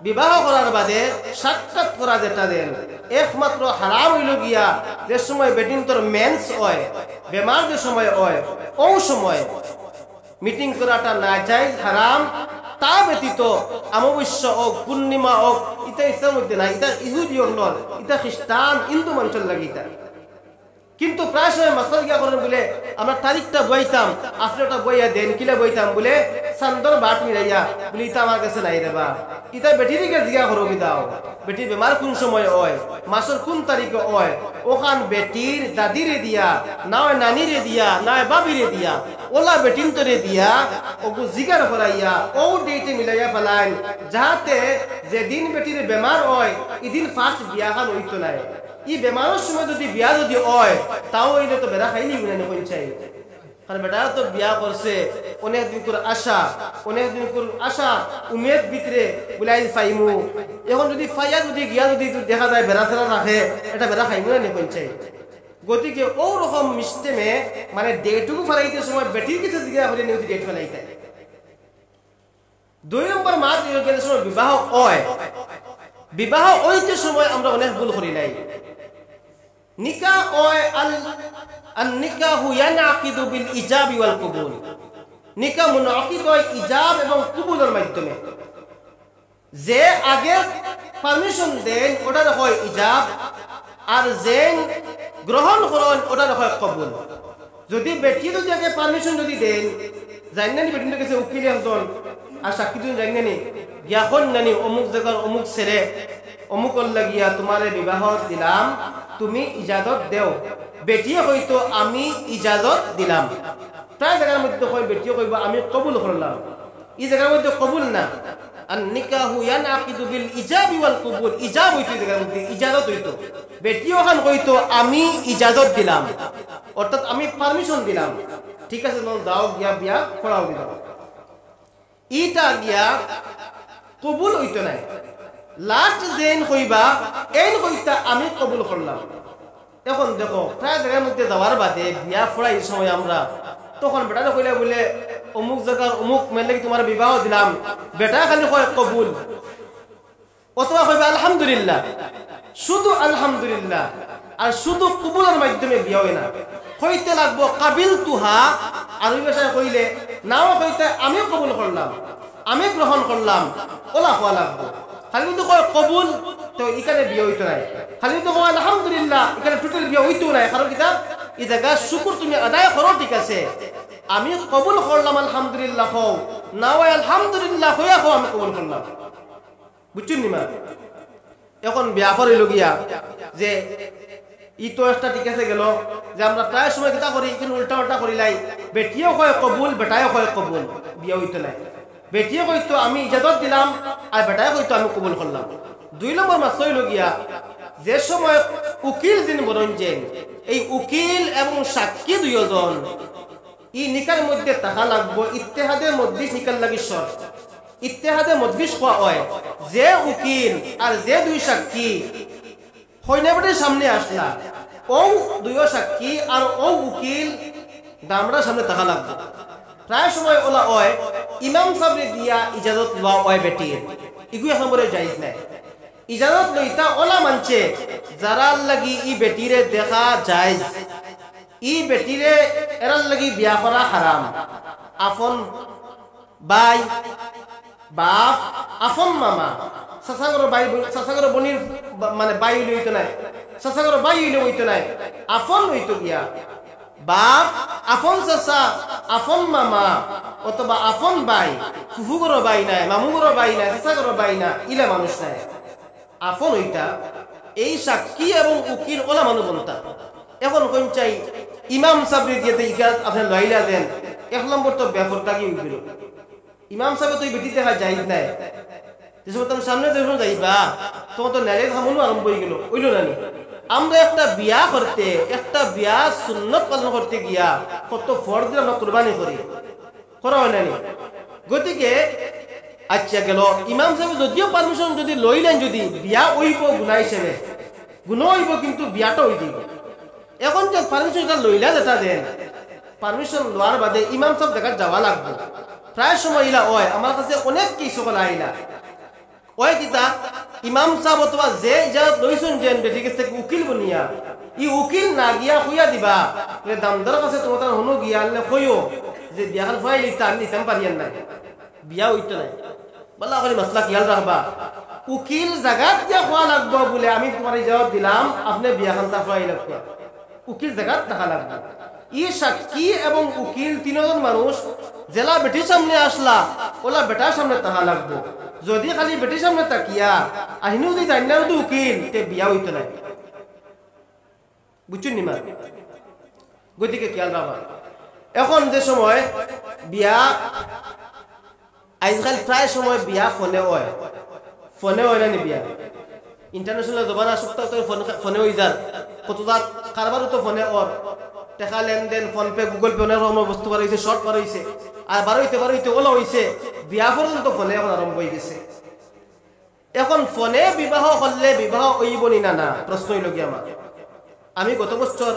বিবাহ করার বাদে সাক্ষাৎ করা যেটা দেন একমাত্র হারাম হইল গিয়া যে সময় বেটিন তোর মেন্স হয় বেমার যে সময় হয় ও সময় মিটিং করাটা না যায় হারাম। তা ব্যতীত অমাবস্যা হোক পূর্ণিমা হোক ইটা ইসলামের মধ্যে নাই, ইটা ইহুদি হল, ইটা খ্রিস্টান হিন্দু মানুষের লাগে ইটা। কিন্তু প্রায় সময় মাসাল গিয়া করেন বলে আমরা তারিখটা বইতাম, আসলে ওটা বইয়া দেন কিলে বইতাম বলে সান্দর বাট মিলাইয়া বলে ইটা আমার কাছে নাই রে বা ইটা বেটির দিকে জিজ্ঞা করো দাও বেটির বেমার কোন সময় হয় মাসের কোন তারিখে হয় ওখান বেটির দাদিরে দিয়া নয় নানিরে দিয়া নয় বাবিরে দিয়া ওলা বেটিন তোরে দিয়া ওগু জিগার ফলাইয়া ও ডেটে মিলাইয়া ফেলাইন যাহাতে যেদিন বেটির বেমার হয় ইদিন ফার্স্ট বিয়া খান হইতো নাই। ই বেমারের সময় যদি বিয়া যদি হয় তাও হইলে তো বেড়া খাইনি গুনে পৌঁছাই, কারণ বেটা তো বিয়া করছে অনেকদিন করে আশা অনেকদিন করে আশা উমেদ ভিতরে বুলাই ফাইমু এখন যদি ফাইয়া যদি গিয়া যদি দেখা যায় বেড়া ফেরা রাখে এটা বেড়া খাইমু না পৌঁছাই। গতিকে ও রকম সিস্টেমে মানে ডেটুকু ফেলাইতে সময় বেটির কিছু দিকে হলে নিউজ ডেট ফেলাইতে। 2 নম্বর মাস সময় বিবাহ হয়, বিবাহ ওইতে সময় আমরা অনেক ভুল করি নাই। নিকাহ হয় আল নিকাহু ইয়ানআকিদু বিল ইজাবি ওয়াল কুবুল, নিকাহ মুনআকিদ হয় ইজাব এবং কুবুলের মাধ্যমে। যে আগে পারমিশন দেন ওটার হয় ইজাব আর যে গ্রহণ করেন ওটার হয় কবুল। যদি বেটি যদি আগে পারমিশন যদি দেন জানেন বেটির কাছে উকিল একজন আর সাক্ষী দুজন জানেন এখন নানি অমুক জায়গার অমুক ছেড়ে অমুক লাগিয়া তোমারে বিবাহ দিলাম তুমি ইজাজত দেও, বেটিয়ে হয়তো আমি ইজাজত দিলাম। প্রায় জায়গার মধ্যে হয় বেটিয়ে কইব আমি কবুল করলাম, এই জায়গার মধ্যে কবুল না। আর নিকাহু ইয়ানআকিদু বিল ইজাবি ওয়াল কুবুল, ইজাব হইতো জায়গার মধ্যে ইজাজত হইতো, বেটিও খান কইতো আমি ইজাজত দিলাম অর্থাৎ আমি পারমিশন দিলাম, ঠিক আছে তোমার দাও গিয়া বিয়া করাও দিলাম। ইটা গিয়া কবুল হইতো নাই। লাস্ট যেন কইবা এই কইতা আমি কবুল করলাম। এখন দেখো প্রায় জায়গার মধ্যে যাওয়ার বাদে বিয়া ফড়াই সময় আমরা তখন বেটা কইলে বলে অমুক জায়গার অমুক মেলে তোমার বিবাহ দিলাম, বেটা খালি কয় কবুল অথবা কইবা আলহামদুলিল্লাহ, শুধু আলহামদুলিল্লাহ আর শুধু কবুলের মাধ্যমে বিয়া হয় না, কইতে লাগবো কাবিল তুহা। আরবি ভাষায় কইলে নাও কইতে আমি কবুল করলাম আমি গ্রহণ করলাম ওলা হওয়া লাগবো। খালি কিন্তু কয় কবুল তো এখানে বিয়ে হইতো নাই, খালি কিন্তু কয় আলহামদুলিল্লাহ এখানে টোটাল বিয়ে হইতো নাই। কারণ কিতা এই জায়গা শুকুর তুমি আদায় করো, ঠিক আছে আমি কবুল করলাম আলহামদুলিল্লাহ হও না হয় আলহামদুলিল্লাহ হইয়া হও আমি কবুল করলাম, বুঝছেন নিমা। এখন বিয়া করিল গিয়া যে ই তো একটা ঠিক আছে গেল যে আমরা প্রায় সময় কিতা করি কিন্তু উল্টা উল্টা করিলাই, বেটিও কয় কবুল বেটাও কয় কবুল, বিয়ে হইতো নাই। বেটিয়ে কইতো আমি ইজাজত দিলাম আর বেটায় কইতো আমি কবুল করলাম। 2 নম্বর মাস হইল গিয়া যে সময় উকিল যিনি বরঞ্জেন এই উকিল এবং সাক্ষী দুইজন ই নিকার মধ্যে তাহা লাগবো ইত্তেহাদের মজলিস নিকাল লাগি শর্ত। ইত্তেহাদে মজলিস হওয়া হয় যে উকিল আর যে 2 সাক্ষী হইনাবাটির সামনে আসলা ও 2 সাক্ষী আর ও উকিল দামড়ার সামনে তাহা লাগবে। প্রায় সময় ওলা হয় ইমাম সাহেব দিয়া ইজাজত লওয়া হয় বেটির, ইগু এক নম্বরে জায়েজ নাই। ইজাজত লইতা ওলা মানছে যারা লাগি ই বেটিরে দেখা জায়েজ, ই বেটিরে এরার লাগি বিয়া করা হারাম। আপন ভাই বাপ আপন মামা চাচাগর ভাই চাচাগর বনির মানে বাই হইলে হইতো নাই, চাচাগর বাই হইলে হইতো নাই, আপন হইতো গিয়া বাপ আপন চাচা আপন মামা অথবা আপন ভাই, ফুফুগর ভাই নাই মামুগর ভাই নাই চাচাগর ভাই না ইলা মানুষ নাই। আপন হইতা এই সাক্ষী এবং উকিল ওলা মানুষ বনতা। এখন কোন চাই ইমাম সাহেব দিয়ে ইকাজ আপনি লইলা দেন 1 নম্বর তো ব্যাপার লাগি উঠল। ইমাম সাহেব তো বেটি দেখা যায় নাই, যে সময় তুমি সামনে যখন যাইবা তোমার তো নারে থামুনো আরম্ভ হয়ে গেল ওইল নানি। আমরা একটা বিয়া করতে একটা বিয়া সুন্নত পালন করতে গিয়া কত ফরজ আমরা কুরবানি করি করা হয় নানি। গতিকে আচ্ছা গেল ইমাম সাহেব যদিও পারমিশন যদি লইলেন যদি বিয়া হইব গুনাহ হিসেবে গুনাহ হইব কিন্তু বিয়াটা হয়ে যাব। এখন যে পারমিশন এটা লইলা যেটা দেন পারমিশন লওয়ার বাদে ইমাম সাহেব দেখা যাওয়া লাগবে। প্রায় সময় ইলা হয় আমার কাছে অনেক কিছু আইলা ওই কিতা ইমাম সাহেব অথবা যে ইজাজত লইছেন যেন বেটি কাছ থেকে উকিল বনিয়া ই উকিল না গিয়া কইয়া দিবা দামদার কাছে তোমার হনু গিয়া আনলে কইও যে বিয়াখান ফাইল ইতাম নিতাম পারিয়েন না বিয়া হইতো নাই বলা করে মাসলা খেয়াল রাখবা উকিল জায়গাত দিয়া খোয়া লাগবো বলে আমি তোমার ইজাজত দিলাম আপনি বিয়াখান তা ফাইল লাগবে উকিল জায়গাত থাকা লাগবে ই সাক্ষী এবং উকিল তিনজন মানুষ জেলা বেটির সামনে আসলা ওলা বেটার সামনে তাহা লাগবো যদি খালি বেটির সামনে তাকিয়া আহিনু যদি জানি না উকিল তে বিয়া হইতো নাই বুঝছেন নি মা গতিকে খেয়াল রাখবা এখন যে সময় বিয়া আজকাল প্রায় সময় বিয়া ফোনে হয় না নি বিয়া ইন্টারন্যাশনাল জমানা সপ্তাহ ফোনে হয়ে যার কতটা কারবারও তো ফোনে ওর টাকা লেনদেন ফোন পে গুগল পে অনেক রকম বস্তু বার হয়েছে শর্ট বার হয়েছে আর বারোইতে ওলা হয়েছে বিয়া পর্যন্ত ফোনে এখন আরম্ভ হয়ে গেছে এখন ফোনে বিবাহ করলে বিবাহ হইব নি না প্রশ্ন হইল কি আমার আমি গত বছর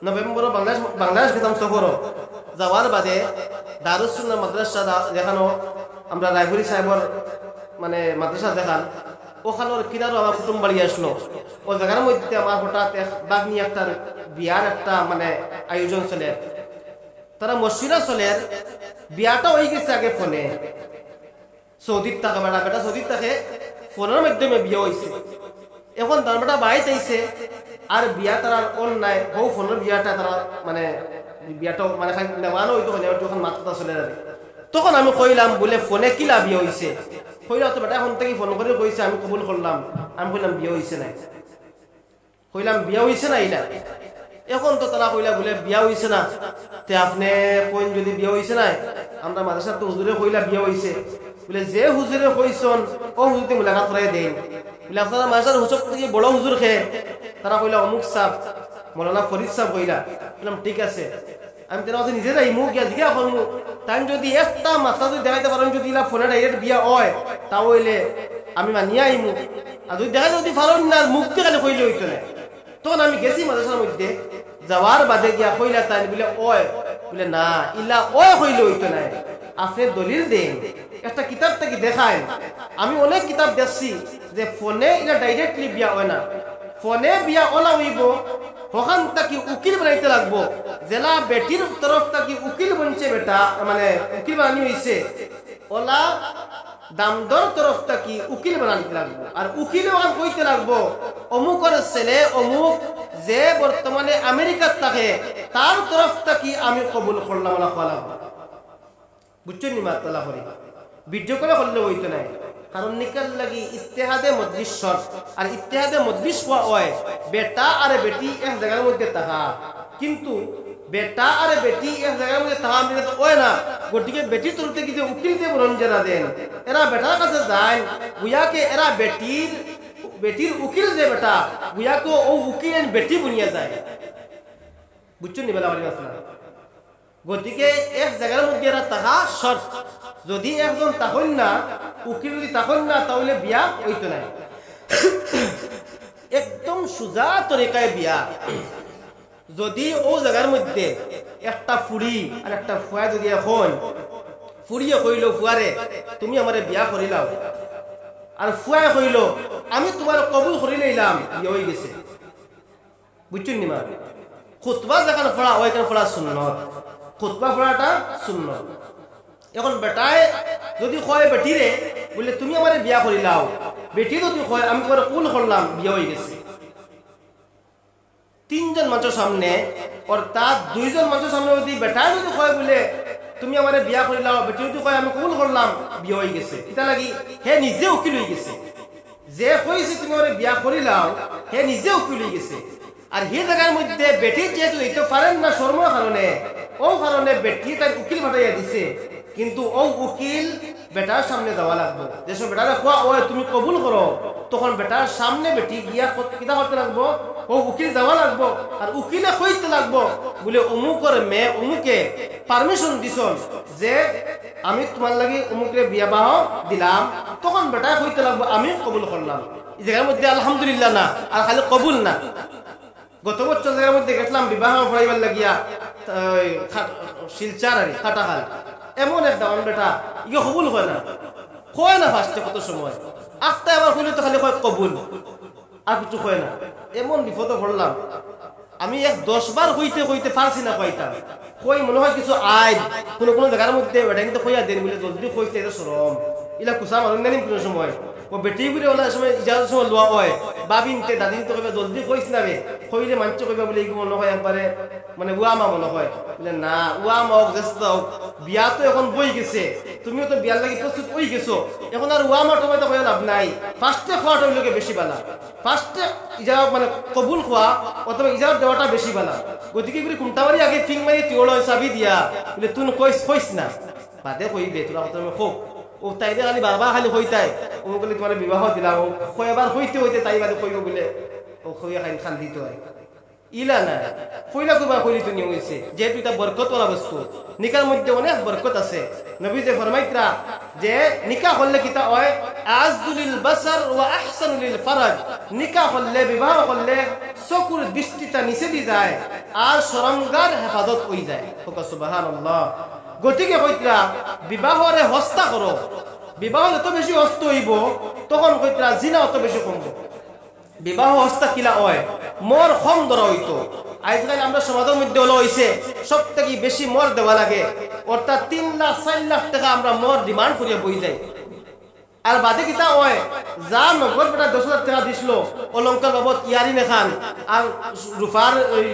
নভেম্বর বাংলাদেশ গেতাম সফর যাওয়ার বাদে দারুস সুন্নাহ মাদ্রাসা দেখানো আমরা রায়পুরি সাহেবর মানে মাদ্রাসা দেখান ওখানোর কিনারও আমার কুটুম বাড়ি আসলো ও জায়গার মধ্যে আমার হঠাৎ বাগনি একটা বিয়ার একটা মানে আয়োজন চলে তারা মসজিদা চলে বিয়াটা হয়ে গেছে আগে ফোনে সৌদির টাকা বেটা সৌদির থাকে ফোনের মাধ্যমে বিয়ে হয়েছে এখন তার বেটা বাড়িতে আইছে আর বিয়া তারা অন্যায় হৌ ফোনের বিয়াটা তারা মানে বিয়াটা মানে নেওয়ানো হইতো যখন মাত্রা চলে যাবে তখন আমি কইলাম বলে ফোনে কিলা বিয়ে হয়েছে কইলাম তো বেটা এখন থেকে ফোন করে কইছে আমি কবুল করলাম আমি কইলাম বিয়ে হয়েছে নাই কইলাম বিয়ে হয়েছে না এইটা এখন তো তারা কইলা বলে বিয়া হয়েছে না তে আপনি কইন যদি বিয়ে হয়েছে নাই আমরা মাদ্রাসার তো হুজুরে কইলা বিয়ে হয়েছে বলে যে হুজুরে কইছন ও হুজুরতে মুলাকাত করাই দেন বলে আপনারা মাদ্রাসার হুজুর থেকে বড় হুজুর খেয়ে তারা কইলা অমুক সাহেব মৌলানা ফরিদ সাহেব কইলা বললাম ঠিক আছে আমি তেনা কাছে নিজে যাই মুখ গিয়া জিজ্ঞাসা করবো তাই যদি একটা মাথা যদি দেখাইতে পারেন যদি ফোনে ডাইরেক্ট বিয়া হয় তা হইলে আমি মানিয়ে আইমু আর যদি দেখাইতে যদি পারেন না মুখ দিয়ে খালি কইলে হইতো না তখন আমি গেছি মাদ্রাসার মধ্যে যাওয়ার বাদে গিয়া কইলা তাই বলে ওয় বলে না ইলা ওয় কইলে হইতো না আপনি দলিল দেন একটা কিতাব থেকে দেখায় আমি অনেক কিতাব দেখছি যে ফোনে ইলা ডাইরেক্টলি বিয়া হয় না ফোনে বিয়া ওলা হইব ওখান থেকে উকিল বানাইতে লাগবো জেলা বেটির তরফ থেকে উকিল বনছে বেটা মানে উকিল বানানি হয়েছে ওলা দামদর তরফ থেকে উকিল বানাইতে লাগবো আর উকিল ওখান কইতে লাগবো অমুকের ছেলে অমুক যে বর্তমানে আমেরিকার থাকে তার তরফ থেকে আমি কবুল করলাম ওলা খোলা বুঝছেন নি মাতলা করি ভিডিও করে করলে হইতো নাই কারণ নিকাল লাগি ইত্তেহাদে মজলিস শর্ত আর ইত্তেহাদে মজলিস হওয়া হয় বেটা আর বেটি এক জায়গার মধ্যে তাহা কিন্তু বেটা আর বেটি এক জায়গার মধ্যে তাহা মিলে তো হয় না গটিকে বেটির তরফ থেকে যে উকিল দিয়ে বরণ যারা দেন এরা বেটার কাছে যায় গুয়াকে এরা বেটির উকিল যে বেটা গুয়াকে ও উকিল বেটি বুনিয়া যায় বুঝছেন নি বেলা বাড়ি মাসলা গতিকে এক জায়গার মধ্যে এরা তাহা শর্ত যদি একজন তখন না উকিল যদি তখন না তাহলে বিয়া হইতো না একদম সোজা তরিকায় বিয়া যদি ও জায়গার মধ্যে একটা ফুড়ি আর একটা ফুয়া যদি এখন ফুড়িয়ে কইল ফুয়ারে তুমি আমারে বিয়া করিলাও আর ফুয়া কইল আমি তোমার কবুল করি লইলাম বিয়ে হয়ে গেছে বুঝছেন নি মা খুতবা যেখানে পড়া ওইখানে পড়া সুন্নত খুতবা পড়াটা সুন্নত এখন বেটায় যদি কয় বেটিরে বলে তুমি আমার বিয়া করিলাও বেটি যদি কয় আমি তোমার কুল করলাম বিয়ে হয়ে গেছে তিনজন মানুষের সামনে অর্থাৎ দুইজন মানুষের সামনে যদি বেটায় যদি কয় বলে তুমি আমার বিয়া করিলাও বেটি যদি কয় আমি কুল করলাম বিয়ে হয়ে গেছে এটা লাগি হে নিজে উকিল হয়ে গেছে যে কইছে তুমি আমার বিয়া করিলাও হে নিজে উকিল হয়ে গেছে আর হে জায়গার মধ্যে বেটি যেহেতু এইটা পারেন না শর্মার কারণে ও কারণে বেটি তার উকিল পাঠাইয়া দিছে কিন্তু ও উকিল বেটার সামনে যাওয়া লাগবে যেসব বেটারে কোয়া ও তুমি কবুল করো তখন বেটার সামনে বেটি গিয়া কিতা করতে লাগবো ও উকিল যাওয়া লাগবো আর উকিলে কইতে লাগবো বলে অমুকের মেয়ে অমুকে পারমিশন দিছন যে আমি তোমার লাগি অমুকের বিয়া বাহ দিলাম তখন বেটায় কইতে লাগবো আমি কবুল করলাম এই জায়গার মধ্যে আলহামদুলিল্লাহ না আর খালি কবুল না গত বছর জায়গার মধ্যে গেছিলাম বিবাহ পড়াইবার লাগিয়া শিলচার আর কাটাখাল এমন এক দামান বেটা ইয়ে কবুল হয় না ফার্স্টে কত সময় আখটা এবার হইলে তো খালি কয় কবুল, আর কিছু কয় না। এমন বিপদে পড়লাম আমি, 10 বার হইতে হইতে পারছি না কয়টা কই, মনে হয় কিছু আয় কোনো কোনো জায়গার মধ্যে এটা কিন্তু কইয়া দেন বলে জলদি কইতে এটা সরম ইলা কুসা মারুন জানি কোনো সময় ও বেটি করে ওলা সময় ইজাজত সময় লওয়া হয় বাবিনতে দাদিনতে কইবা জলদি কইস না রে, কইলে মানছে কইবা বলে কি মনে হয় একবারে মানে উয়ামা মনে হয় বলে না, উয়ামা হোক জেস্তা হোক, বিয়া তো এখন বই গেছে, তুমিও তো বিয়ার লাগি প্রস্তুত হই গেছো, এখন আর উয়ামা টমাটো কইয়া লাভ নাই। ফার্স্টে খাওয়াটা হইলকে বেশি বালা, ফার্স্টে ইজাজত মানে কবুল খোয়া অথবা ইজাজত দেওয়াটা বেশি বালা। গতিকে করে কুমটাবাড়ি আগে ফিং মারি তিওড় চাবি দিয়া বলে তুই কইস না, বাদে কইবে তোরা কথা হোক। ও তাইলে খালি বারবার খালি হইতাই ও বলে তোমার বিবাহ দিলাম, ও কয়বার হইতে হইতে তাই বাদে কইব বলে ও কইয়া খালি খান দিত হয় ইলা না কইলা কইবার কইলি তো নিয়ে হইছে, যেহেতু এটা বরকতওয়ালা বস্তু, নিকার মধ্যে অনেক বরকত আছে। নবী যে ফরমাইতরা যে নিকাহ করলে কিতা হয়, আযুলিল বাসার ওয়া আহসানুল ফারাজ, নিকাহ করলে বিবাহ করলে চকুর দৃষ্টিটা নিচে দি যায় আর শরমগার হেফাজত হই যায়। সুবহানাল্লাহ। গতিকে কইতরা বিবাহরে হস্তা করো, বিবাহ যত বেশি হস্ত হইব তখন কইতরা জিনা অত বেশি কমব। বিবাহ হস্তা কিলা হয়, মর কম ধরা হইতো, আজকাল আমরা সমাজের মধ্যে হলো হইছে সব থেকে বেশি মর দেওয়া লাগে, অর্থাৎ 3 লাখ 4 লাখ টাকা আমরা মর ডিমান্ড করিয়া বই যাই। আর বাদে কিতা হয়, যা নগদ বেটা 10,000 টাকা দিছিল অলঙ্কার বাবদ ইয়ারি নেখান আর রুফার ওই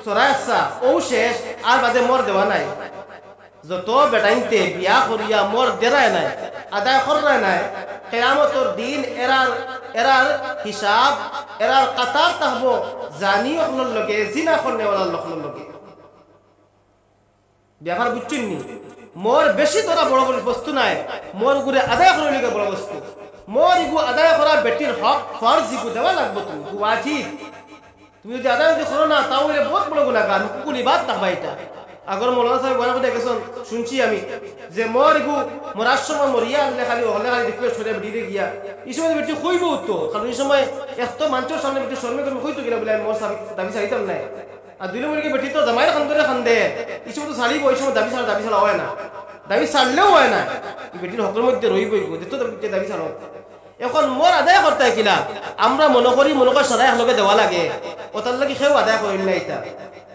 চড়াই আসা ও শেষ, আর বাদে মর দেওয়া নাই। যত বেটাইনতে বিয়া করিয়া মর দেরায় নাই, আদায় করায় নাই, কিয়ামতের দিন এরার হিসাব এরার কাতার থাকবো জানি অখলর লগে, জিনা করনেওয়ালার লখলর লগে। ব্যাপার বুঝছেন নি? মোর বেশি ধরা বড় বড় বস্তু নাই, মোর গুড়ে আদায় করার লিগে বড় বস্তু। মোর ইগু আদায় করা বেটির হক ফরজ ইগু দেওয়া লাগবো, তুমি ওয়াজিব। তুমি যদি আদায় যদি করো না তাহলে বহুত বড় গুনাহগার, হুকুকুল ইবাদ থাকবা। এটা আগর মৌলানা সাহেব বয়ান করে দেখেছেন, শুনছি আমি যে মোর ইগু মরার সময় মরিয়া আনলে খালি হলে খালি রিকোয়েস্ট করে বেটিরে গিয়া এই সময় বেটি কইব তো, কারণ এই সময় এত মানুষের সামনে বেটি শর্মে করে কইতো কিনা বলে মোর দাবি চাইতাম নাই। আর 2 নম্বরকে বেটি তো জামাইয়ের খান্দরে খান্দে, এই সময় তো ছাড়িব, এই সময় দাবি ছাড়া হয় না, দাবি ছাড়লেও হয় না, বেটির হকের মধ্যে রইবই যেত দাবি ছাড়ো। এখন মোর আদায় করতে কিলা আমরা মনে করি সদাই একলগে দেওয়া লাগে, ওটার লাগে সেও আদায় করিল না। এটা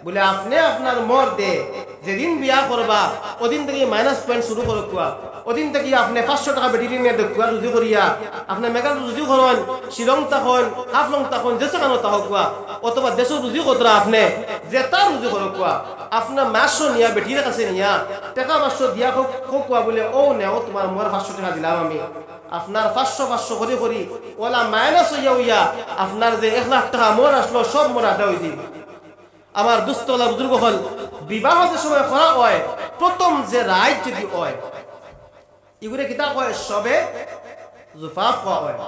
বলে আপনি আপনার মর দে, যেদিন বিয়া করবা ওদিন থেকে মাইনাস পয়েন্ট শুরু করো কুয়া, ওদিন থেকে আপনি 500 টাকা বেটি নিয়ে দেখুয়া রুজু করিয়া আপনার মেঘাল রুজু করেন, শিলং তখন হাফলং তখন যেসে কানো তাহ কুয়া, অথবা দেশ রুজু কতরা আপনি যেটা রুজু করো কুয়া, আপনার মাসো নিয়া বেটির কাছে নিয়া টাকা 500 দিয়া হোক কুয়া বলে ও নেও তোমার মর 500 টাকা দিলাম আমি, আপনার 500 করে করি ওলা মাইনাস হইয়া আপনার যে 1 লাখ টাকা মর আসলো সব মর আদা হয়ে যাবে। আমার দুস্থলা বুজুর্গ হল বিবাহ যে সময় করা হয় প্রথম যে রাইট যদি হয় এগুলো কিতা কয় সবে জুফাফ করা হয়,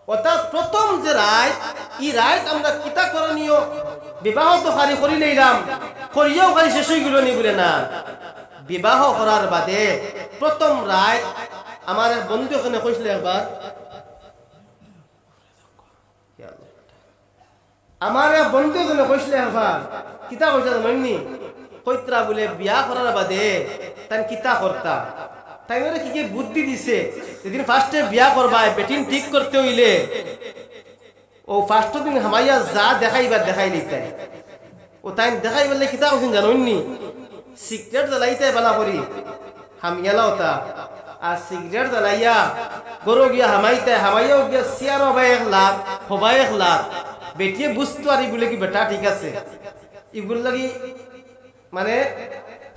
অর্থাৎ প্রথম যে রাইট এই রাইট আমরা কিতা করণীয়, বিবাহ তো খালি করি লইলাম করিয়াও খালি শেষ হয়ে গেল নি বলে না, বিবাহ করার বাদে প্রথম রাইট আমার বন্ধু এখানে কইছিল একবার, আমার বন্ধু এখানে কইছিল একবার কিতা কইতা জানেননি, কইত্রা বলে বিয়া করার বাদে তাই কিতা করতা, তাই কি কি বুদ্ধি দিছে, যেদিন ফার্স্টে বিয়া করবা বেটিন ঠিক করতে হইলে ও ফার্স্ট দিন হামাইয়া যা দেখাইবার দেখাই লইতে, ও তাই দেখাই বললে কিতা কইছেন জানেননি, সিগারেট জ্বালাইতে বালা করি হামিয়ালা ওটা, আর সিগারেট জ্বালাইয়া গরু গিয়া হামাইয়াও গিয়া সিয়ার হবাই 1 লাখ হবাই 1 লাখ, বেটিয়ে বুঝতো আর এগুলো কি বেটা ঠিক আছে, এগুলো লাগি মানে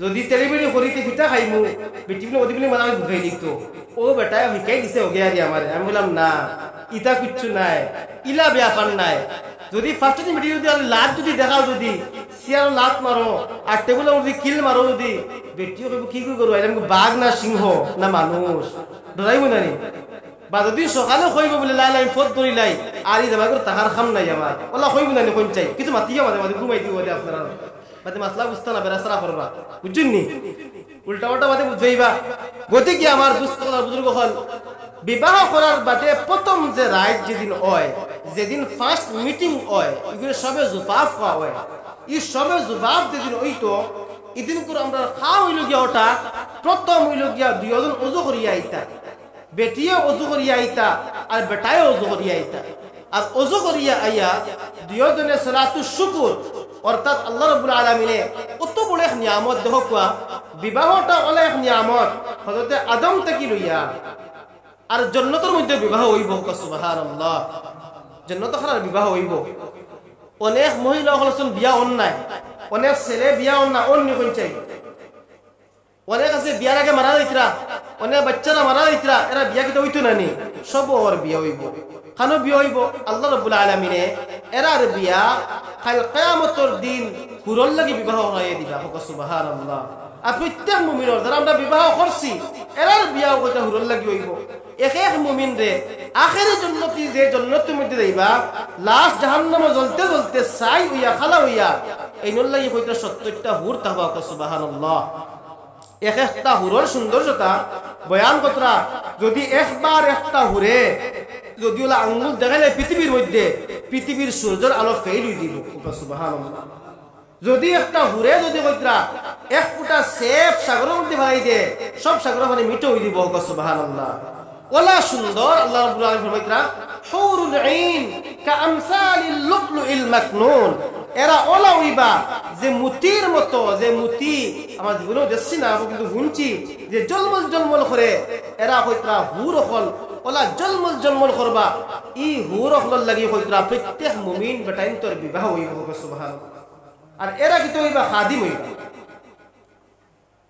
যদি তেলিবেলি করিতে পিঠা খাইমু বেটিগুলো ওদিগুলি মানে আমি বুঝাই দিত, ও বেটা শিকাই দিছে ওগে আর আমার, আমি বললাম না ইটা কিচ্ছু নাই, ইলা ব্যাপার নাই, যদি ফার্স্ট দিন বেটি যদি লাত যদি দেখাও যদি সিয়ার লাত মারো আর টেবুলের যদি কিল মারো যদি বেটিও কইব কি করবো বাঘ না সিংহ না মানুষ ডরাইব না নি, বা যদি সকালে কইব বলে লাই লাই ফোট ধরি লাই আর এই জামাই করে টাকার খাম নাই আমার ওলা কইব না কোন চাই কিছু মাতিয়া মাঝে মাঝে ঘুমাই দিব আপনারা বাদে মাসলা বুঝতে না বেরাসরা করবা, বুঝছেন নি উল্টা উল্টা বাদে বুঝাইবা। গতিকে আমার দুস্থলা বুজুর্গ হল বিবাহ করার বাদে প্রথম যে রাইট যেদিন হয়, যেদিন ফার্স্ট মিটিং হয় এগুলো সবে জুফাফ খাওয়া হয়, এই সবে জুফাফ যেদিন হইতো এদিন করে আমরা খাওয়া হইল গিয়া ওটা প্রথম হইল গিয়া 2 জন ওজু করিয়া আইতা, বেটিয়ে অজু করিয়া আইতা আর বেটায় অজু করিয়া আইতা আর অজু করিয়া আইয়া দুইজনে সালাতু শুকর অর্থাৎ আল্লাহ রাব্বুল আলামিনে কত বড় এক নিয়ামত দেখো কোয়া বিবাহটা হলো এক নিয়ামত হযরতে আদম থেকে লইয়া আর জান্নাতের মধ্যে বিবাহ হইব সুবহানাল্লাহ জান্নাত খানার বিবাহ হইব অনেক মহিলা হলছেন বিয়া অন্যায় অনেক ছেলে বিয়া অন্যায় অন্য কোন চাই অনেক আছে বিয়ার আগে মারা যাইতরা অনেক বাচ্চারা মারা যাইতরা এরা বিয়া কিটা হইতো না নি সব ওর বিয়া হইব খানো বিয়া হইব আল্লাহ রাব্বুল আলামিনে এরার বিয়া কাল কিয়ামতের দিন হুরর লাগি বিবাহ হয়ে দিবা সুবহানাল্লাহ আর প্রত্যেক মুমিনের যারা আমরা বিবাহ করছি এরার বিয়া কইতা হুরর লাগি হইব এক এক মুমিন রে আখেরি জান্নাতি যে জান্নাতের মধ্যে যাইবা লাস্ট জাহান্নামে জ্বলতে জ্বলতে ছাই হইয়া খালা হইয়া এইনর লাগি কইতা 70টা হুর তাবা সুবহানাল্লাহ এক একটা হুরর সৌন্দর্যতা বয়ান কতরা যদি একবার একটা হুরে যদি ওলা আঙ্গুল দেখাইলে পৃথিবীর মধ্যে পৃথিবীর সূর্যের আলো ফেল হয়ে দিব সুবহানাল্লাহ যদি একটা হুরে যদি কইতরা এক ফুটা সেফ সাগরের মধ্যে ভাই দে সব সাগরের পানি মিঠো হয়ে দিব সুবহানাল্লাহ ওলা সুন্দর আল্লাহ রাব্বুল আলামিন ফরমাইতরা হুরুল আইন কাআমসালিল লুকলুইল মাকনুন এরা ওলা হইবা যে মুতির মতো যে মুতি আমার জীবনেও দেখছি না কিন্তু শুনছি যে জলমল জলমল করে এরা কইতরা হুর হল ওলা জলমল জলমল করবা ই হুর হলর লাগি কইতরা প্রত্যেক মুমিন বেটাইন তোর বিবাহ হইব সুবহানাল্লাহ আর এরা কি তো হইবা খাদিম হইবা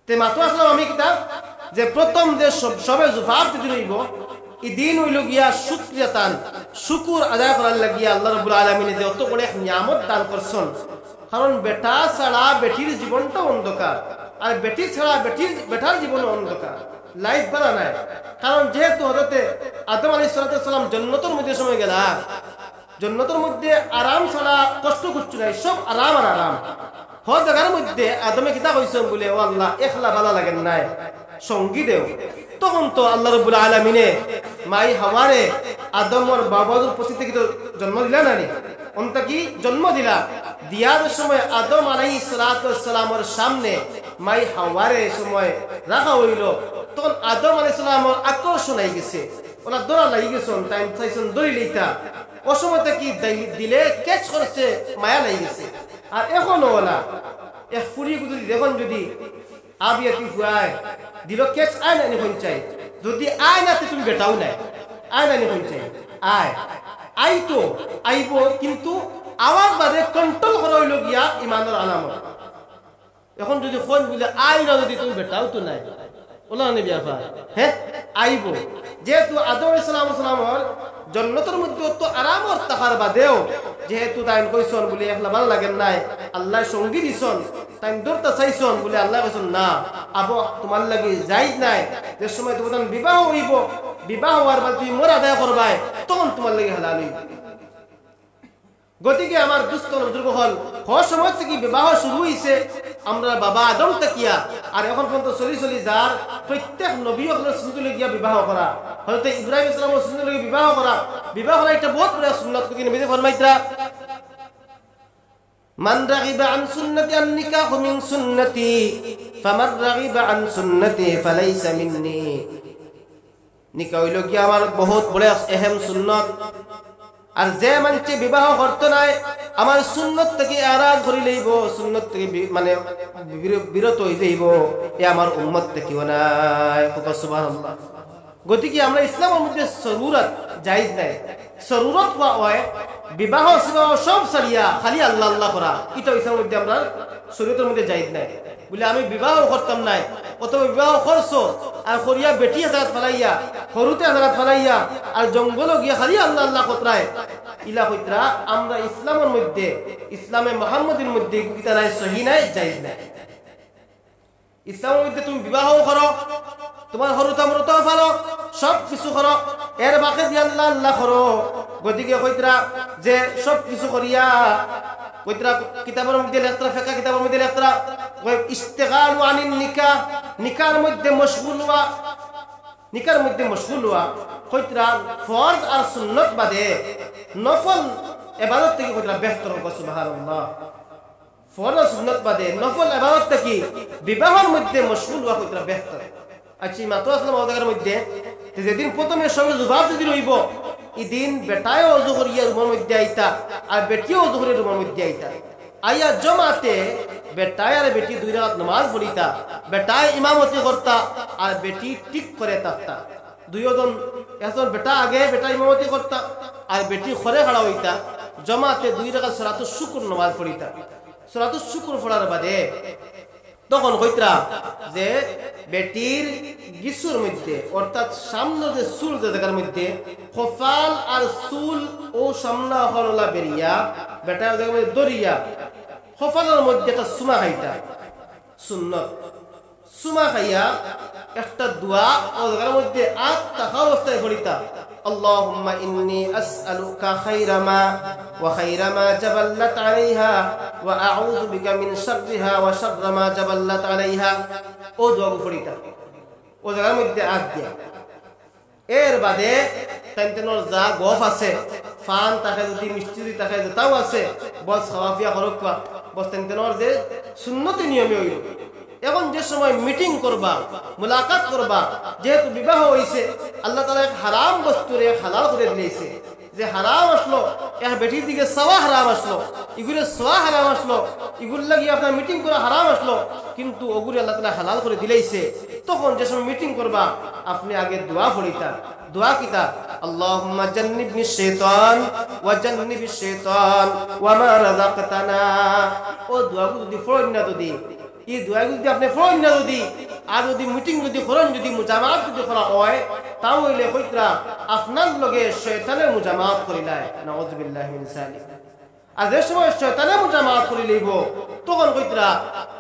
তে মাতো আসলাম আমি কিতা যে প্রথম যে সবে জুফাফ দিন হইব ই দিন হইল গিয়া শুকরিয়াতান শুকুর আদায় করার লাগিয়া আল্লাহ রাব্বুল আলামিন যে অত বড় এক নিয়ামত দান করছেন কারণ বেটা ছাড়া বেটির জীবনটা অন্ধকার আর বেটি ছাড়া বেটার জীবন অন্ধকার লাইফ বাড়া নাই কারণ যেহেতু হযরতে আদম আলাইহিস সালাম জান্নাতের মধ্যে সময় গেলা জান্নাতের মধ্যে আরাম ছাড়া কষ্ট করছ নাই সব আরাম আর আরাম হ জায়গার মধ্যে আদমে কিতা কইছেন বলে ও আল্লাহ একলা ভালো লাগেন নাই সঙ্গী দেও তখন তো আল্লাহ রাব্বুল আলামিনে মাই হাওয়ারে আদমর বাবার উপস্থিতি কি তো জন্ম দিলা না নি অন্তা কি জন্ম দিলা দিয়ার সময় আদম আলাইহিস সালামের সামনে মাই হাওয়ারে সময় রাখা হইল তখন আদম আলাইহিস সালামের আকর্ষণ হয়ে গেছে ওনা দৌড়া লাগি গেছেন টাইম চাইছেন দড়ি লইতা ও সময়তে কি দিলে ক্যাচ করছে মায়া লাগি গেছে আর এখনো ওলা এক ফুরি যদি দেখুন যদি আবিয়াতি ফুয়ায় দিল ক্যাচ আয় না নি চাই যদি আয় না তুমি বেটাও নাই আয় না নি চাই আয় আই তো আইব কিন্তু আমার বাদে কন্ট্রোল করা হইল গিয়া ইমানের আলামত এখন যদি কোন বলে আয় না যদি তুমি বেটাও তো নাই ওলা নেবি আফা হ্যাঁ আইব যেহেতু আদম আলাইহিস সালামের জান্নাতের মধ্যে তো আরামর তাহার বাদেও যেহেতু তাই কইছন বলে একলা ভালো লাগেন নাই আল্লাহ সঙ্গী দিছন তাই দরতা চাইছন বলে আল্লাহ কইছন না আবো তোমার লাগি যাই নাই যে সময় তোমার বিবাহ হইব বিবাহ হওয়ার পর তুমি মোর আদায় করবাই তখন তোমার লাগি হালাল হইব গতিকে আমার দুস্থ বুজুর্গ হল হওয়ার সময় থেকে বিবাহ শুরু হইছে আমরা বাবা আদম তাকিয়া আর এখন পর্যন্ত চলি যার প্রত্যেক নবী হলের সুন্নতে গিয়া বিবাহ করা হয়তো ইব্রাহিম ইসলামের সুন্নতে বিবাহ করা হলো একটা বহুত বড় সুন্নাত কি নবী ফরমাইতরা মান রাগিবা আন সুন্নতি আন নিকাহু মিন সুন্নতি ফামান রাগিবা আন সুন্নতি ফালাইসা মিন্নি নিকাহ হইল কি আমার বহুত বড় আহম সুন্নাত আর যে মানছে বিবাহ করতে নাই আমার সুন্নত থেকে আরাজ করি লইব সুন্নত থেকে মানে বিরত হয়ে যাইব এ আমার উম্মত থেকে নাই সুবহানাল্লাহ গতিকে আমরা ইসলামের মধ্যে জরুরত জায়েজ নাই জরুরত হয় বিবাহ সব সারিয়া খালি আল্লাহ আল্লাহ করা এটা ইসলামের মধ্যে আমরা শরীয়তের মধ্যে জায়েজ নাই বলে আমি বিবাহ করতাম নাই অথবা বিবাহ করছো আর করিয়া বেটি জায়গা ফেলাইয়া সরুতে জায়গা ফেলাইয়া আর জঙ্গল গিয়া খালি আল্লাহ আল্লাহ কতরায় ইলা কইতরা আমরা ইসলামের মধ্যে ইসলামে মুহাম্মাদের মধ্যে কিতা নাই সহি নাই জায়েজ নাই ইসলামের মধ্যে তুমি বিবাহ করো তোমার সরুতে মরতে ফেলো সব কিছু করো এর বাকি দিয়ে আল্লাহ আল্লাহ করো গতিকে কইতরা যে সব কিছু করিয়া কইতরা কিতাবের মধ্যে লেখতরা ফিকহ কিতাবের মধ্যে লেখতরা ইস্তিগালু আনিন নিকাহ নিকার মধ্যে মশগুল হওয়া নিকার মধ্যে মশগুল হওয়া কইতরা ফরজ আর সুন্নাত বাদে নফল ইবাদত থেকে কইতরা বেহতর হবে সুবহানাল্লাহ ফরজ সুন্নাত বাদে নফল ইবাদত থেকে বিবাহের মধ্যে মশগুল হওয়া কইতরা বেহতর আচ্ছা মাতো আসলাম ওদের মধ্যে যেদিন প্রথমে সবে জবাব যেদিন হইব এদিন বেটায় অজু করিয়া রুমের মধ্যে আইতা আর বেটিও অজু করিয়া রুমের মধ্যে আইতা আইয়া জমাতে বেটায় আর বেটি দুই রাকাত নামাজ পড়িতা বেটায় ইমামতি করতা আর বেটি ঠিক করে থাকতা দুইজন একজন বেটা আগে বেটা ইমামতি করতা আর বেটি খরে খাড়া হইতা জমাতে দুই রাকাত সালাতুশ শুকর নামাজ পড়িতা সালাতুশ শুকর পড়ার বাদে তখন কইতরা যে বেটির গিসুর মধ্যে অর্থাৎ সামনে যে চুল যে জায়গার মধ্যে খফাল আর চুল ও সামনা হরলা বেরিয়া বেটা জায়গার মধ্যে দরিয়া খফালের মধ্যে একটা সুমা খাইতা সুন্নত সুমা খাইয়া একটা দোয়া ও জায়গার মধ্যে আত থাকা অবস্থায় পড়িতা আল্লাহুম্মা ইন্নী আসআলুকা খায়রা মা ওয়া খায়রা মা জাবাল্লাত আলাইহা ওয়া আউযু বিকা মিন শাররিহা ওয়া শাররা মা জাবাল্লাত আলাইহা ও দোয়া পড়িতা ও জায়গার মধ্যে আত দিয়া এর বাদে তাইতেনর যা গফ আছে ফান তাকে যদি মিষ্টি যদি তাকে তাও আছে বস খাওয়াফিয়া করবা বস তাইতেনর যে সুন্নতি নিয়মে হইল এখন যে সময় মিটিং করবা মুলাকাত করবা যেহেতু বিবাহ হইছে আল্লাহ তাআলা এক হারাম বস্তুরে হালাল করে দিয়েছে যে হারাম আসলো এক বেটির দিকে সওয়া হারাম আসলো ইগুরে সওয়া হারাম আসলো ইগুর লাগি আপনার মিটিং করা হারাম আসলো কিন্তু ওগুরে আল্লাহ তাআলা হালাল করে দিলেইছে তখন যে সময় মিটিং করবা আপনি আগে দোয়া পড়িতা দোয়া কিতা আল্লাহুম্মা জান্নিবনি শাইতান ওয়া জান্নিবিশ শাইতান ওয়া মা রাযাকতানা ও দোয়া যদি পড়েন না যদি এই দোয়া যদি আপনি পড়েন না যদি আর যদি মিটিং যদি করেন যদি মুজামাত যদি করা হয় তাও হইলে কইতরা আপনার লগে শয়তানের মুজামাত করিলাই নাউযুবিল্লাহি মিন যালিক আর যে সময় শয়তানের মুজামাত করি লইব তখন কইতরা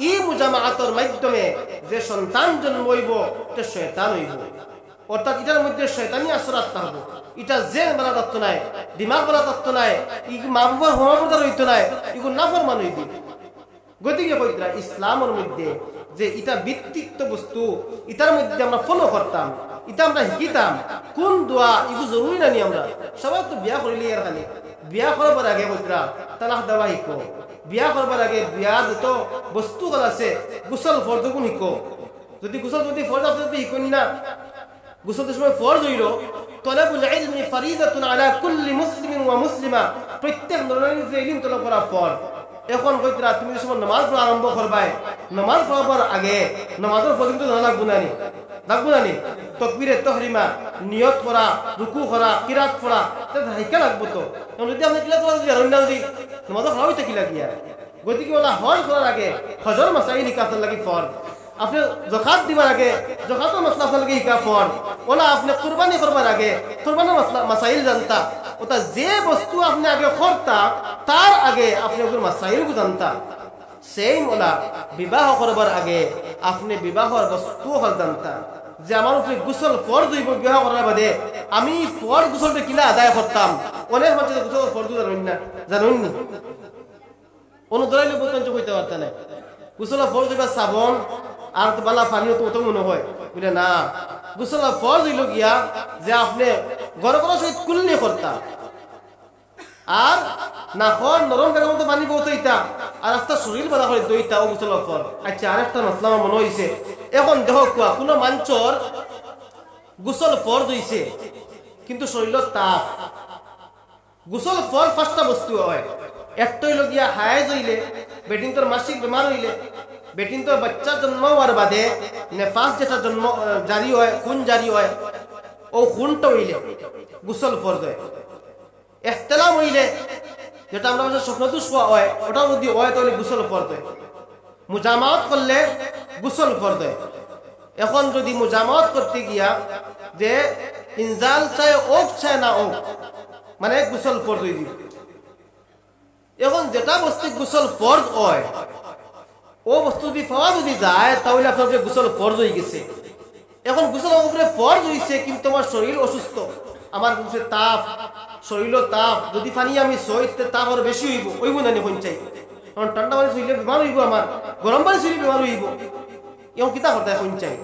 এই মুজামাতের মাধ্যমে যে সন্তান জন্ম হইব তে শয়তান হইব অর্থাৎ এটার মধ্যে শয়তানি আসরাত থাকবে এটা জেন বলা তত্ত্ব নাই দিমাগ বলা তত্ত্ব নাই ই মাহবুবার হোমাবদার হইতো নাই এগুলো নাফরমান হইবে গতিকে কইতরা ইসলামের মধ্যে যে এটা ভিত্তিক বস্তু এটার মধ্যে আমরা ফলো করতাম এটা আমরা শিখিতাম কোন দোয়া এগুলো জরুরি না নি আমরা সবাই তো বিয়া করিলে আর খালি বিয়া করবার আগে কইতরা তালাক দেওয়া শিখো বিয়া করবার আগে বিয়া যত বস্তুগুলো আছে গোসল ফরজ গুণ শিখো যদি গোসল যদি ফরজ আপনি যদি শিখুন না গোসল সময় ফরজ হইল তলাবুল ইলমি ফরিদাতুন আলা কুল্লি মুসলিমিন ওয়া মুসলিমা প্রত্যেক নরনারীর যে ইলম তলব করা ফরজ এখন কইতরা তুমি যখন নামাজ পড়া আরম্ভ করবাই নামাজ পড়ার আগে নামাজের পর্যন্ত জানা লাগবো না নি তাকবীরে তাহরিমা নিয়ত করা রুকু করা কিরাত পড়া এটা হাইকা লাগবো তো যদি আপনি কিরাত পড়া যদি জানেন না যদি নামাজ পড়া হইতে কি লাগিয়া গতিকে ওলা হজ করার আগে হজর মাসাইল হিকাফের লাগি ফরজ আপনি যাকাত দিবার আগে যাকাতের মাসলা আপনার লাগি হিকা ফরজ ওলা আপনি কুরবানি করবার আগে কুরবানির মাসাইল জানতা ওটা যে বস্তু আপনি আগে করতা তার আগে আপনি ওগুলো মাসাইল জানতা সেই ওলা বিবাহ করবার আগে আপনি বিবাহর বস্তু হল জানতা যে আমার উপরে গোসল ফরজ হইব বিবাহ করার বাদে আমি ফরজ গোসলটা কিলা আদায় করতাম অনেক মানুষ গোসল ফরজ জানেন নি অনুদরাইলে বলতে কইতে পারত না গোসল ফরজ হইবা সাবন আর বালা পানিও তো মনে হয় বুঝলে না গোসল ফরজ হইল গিয়া যে আপনি গরম করার সহিত কুল্লি করতা আর নাখন নরম জায়গার মধ্যে পানি পৌঁছাইতা আর রাস্তা শরীর বাধা করে দইতা ও গোসল ফর আচ্ছা আরেকটা মশলা আমার মনে হয়েছে এখন দেখো কোয়া কোনো মানুষের গোসল ফরজ হইছে কিন্তু শরীরের তাপ গোসল ফরজ পাঁচটা বস্তু হয় একটা হইল গিয়া হায়াজ হইলে বেটিন তোর মাসিক বেমার হইলে বেটিন তোর বাচ্চা জন্ম হওয়ার বাদে নেফাস যেটা জন্ম জারি হয় খুন জারি হয় ও খুনটা হইলে গোসল ফরজ হয় ইহতিলাম হইলে যেটা আমরা স্বপ্নদোষ হয় ওটা যদি হয় তাহলে গোসল ফরজ হয় মুজামাত করলে গোসল ফরজ হয় এখন যদি মুজামাত করতে গিয়া যে ইনজাল চায় ওক চায় না ওক মানে গোসল ফরজ হয়ে দিবে এখন যেটা বস্তু গোসল ফরজ হয় ও বস্তু যদি পাওয়া যদি যায় তাহলে আপনার গোসল ফরজ হয়ে গেছে এখন গোসল উপরে ফরজ হইছে কিন্তু আমার শরীর অসুস্থ আমার তাপ শরীর তাপ যদি পানি আমি সইতে তাপ আরো বেশি হইব না নি চাই কারণ ঠান্ডা পানি শুইলে বেমার হইব আমার গরম পানি শুইলে বেমার হইব এখন কিতা করতে এখন চাই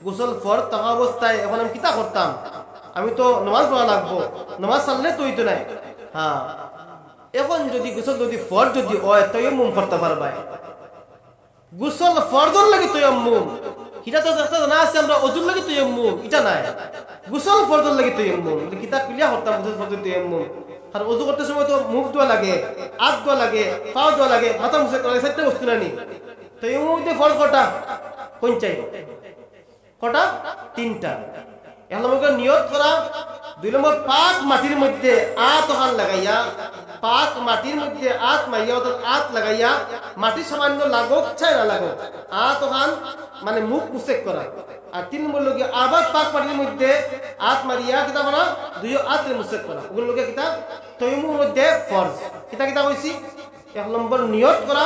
গোসল ফরজ থাকা অবস্থায় এখন আমি কিতা করতাম আমি তো নামাজ পড়া লাগবো নামাজ চাললে তো হইতো নাই হ্যাঁ এখন যদি গোসল যদি ফরজ যদি হয় তাইয়াম্মুম করতে পারবাই গোসল ফরজর লাগি তায়াম্মুম কিটা তো একটা জানা আছে আমরা অজুর লাগি তায়াম্মুম এটা নাই গোসল ফরজের লাগি তায়াম্মুম কিতাব ক্লিয়ার হতাম গোসল ফরজের তায়াম্মুম আর ওযু করতে সময় তো মুখ ধোয়া লাগে হাত ধোয়া লাগে পা ধোয়া লাগে মাথা মুছে করা সেটা বস্তু নানি তায়াম্মুম মধ্যে ফরজ কটা কোন চাই কটা তিনটা এক নম্বর নিয়ত করা দুই নম্বর পাক মাটির মধ্যে আত ওখান লাগাইয়া পাক মাটির মধ্যে আত মারিয়া অর্থাৎ আত লাগাইয়া মাটি সামান্য লাগোক চাই না লাগোক আত ওখান মানে মুখ মুছে করা আর তিন নম্বর লোকে আবার পাক মাটির মধ্যে আত মারিয়া কিতা করা দুই আতের মুছে করা ওগুলো লোকে কিতা তায়াম্মুমের মধ্যে ফরজ কিতা কিতা কইছি এক নম্বর নিয়ত করা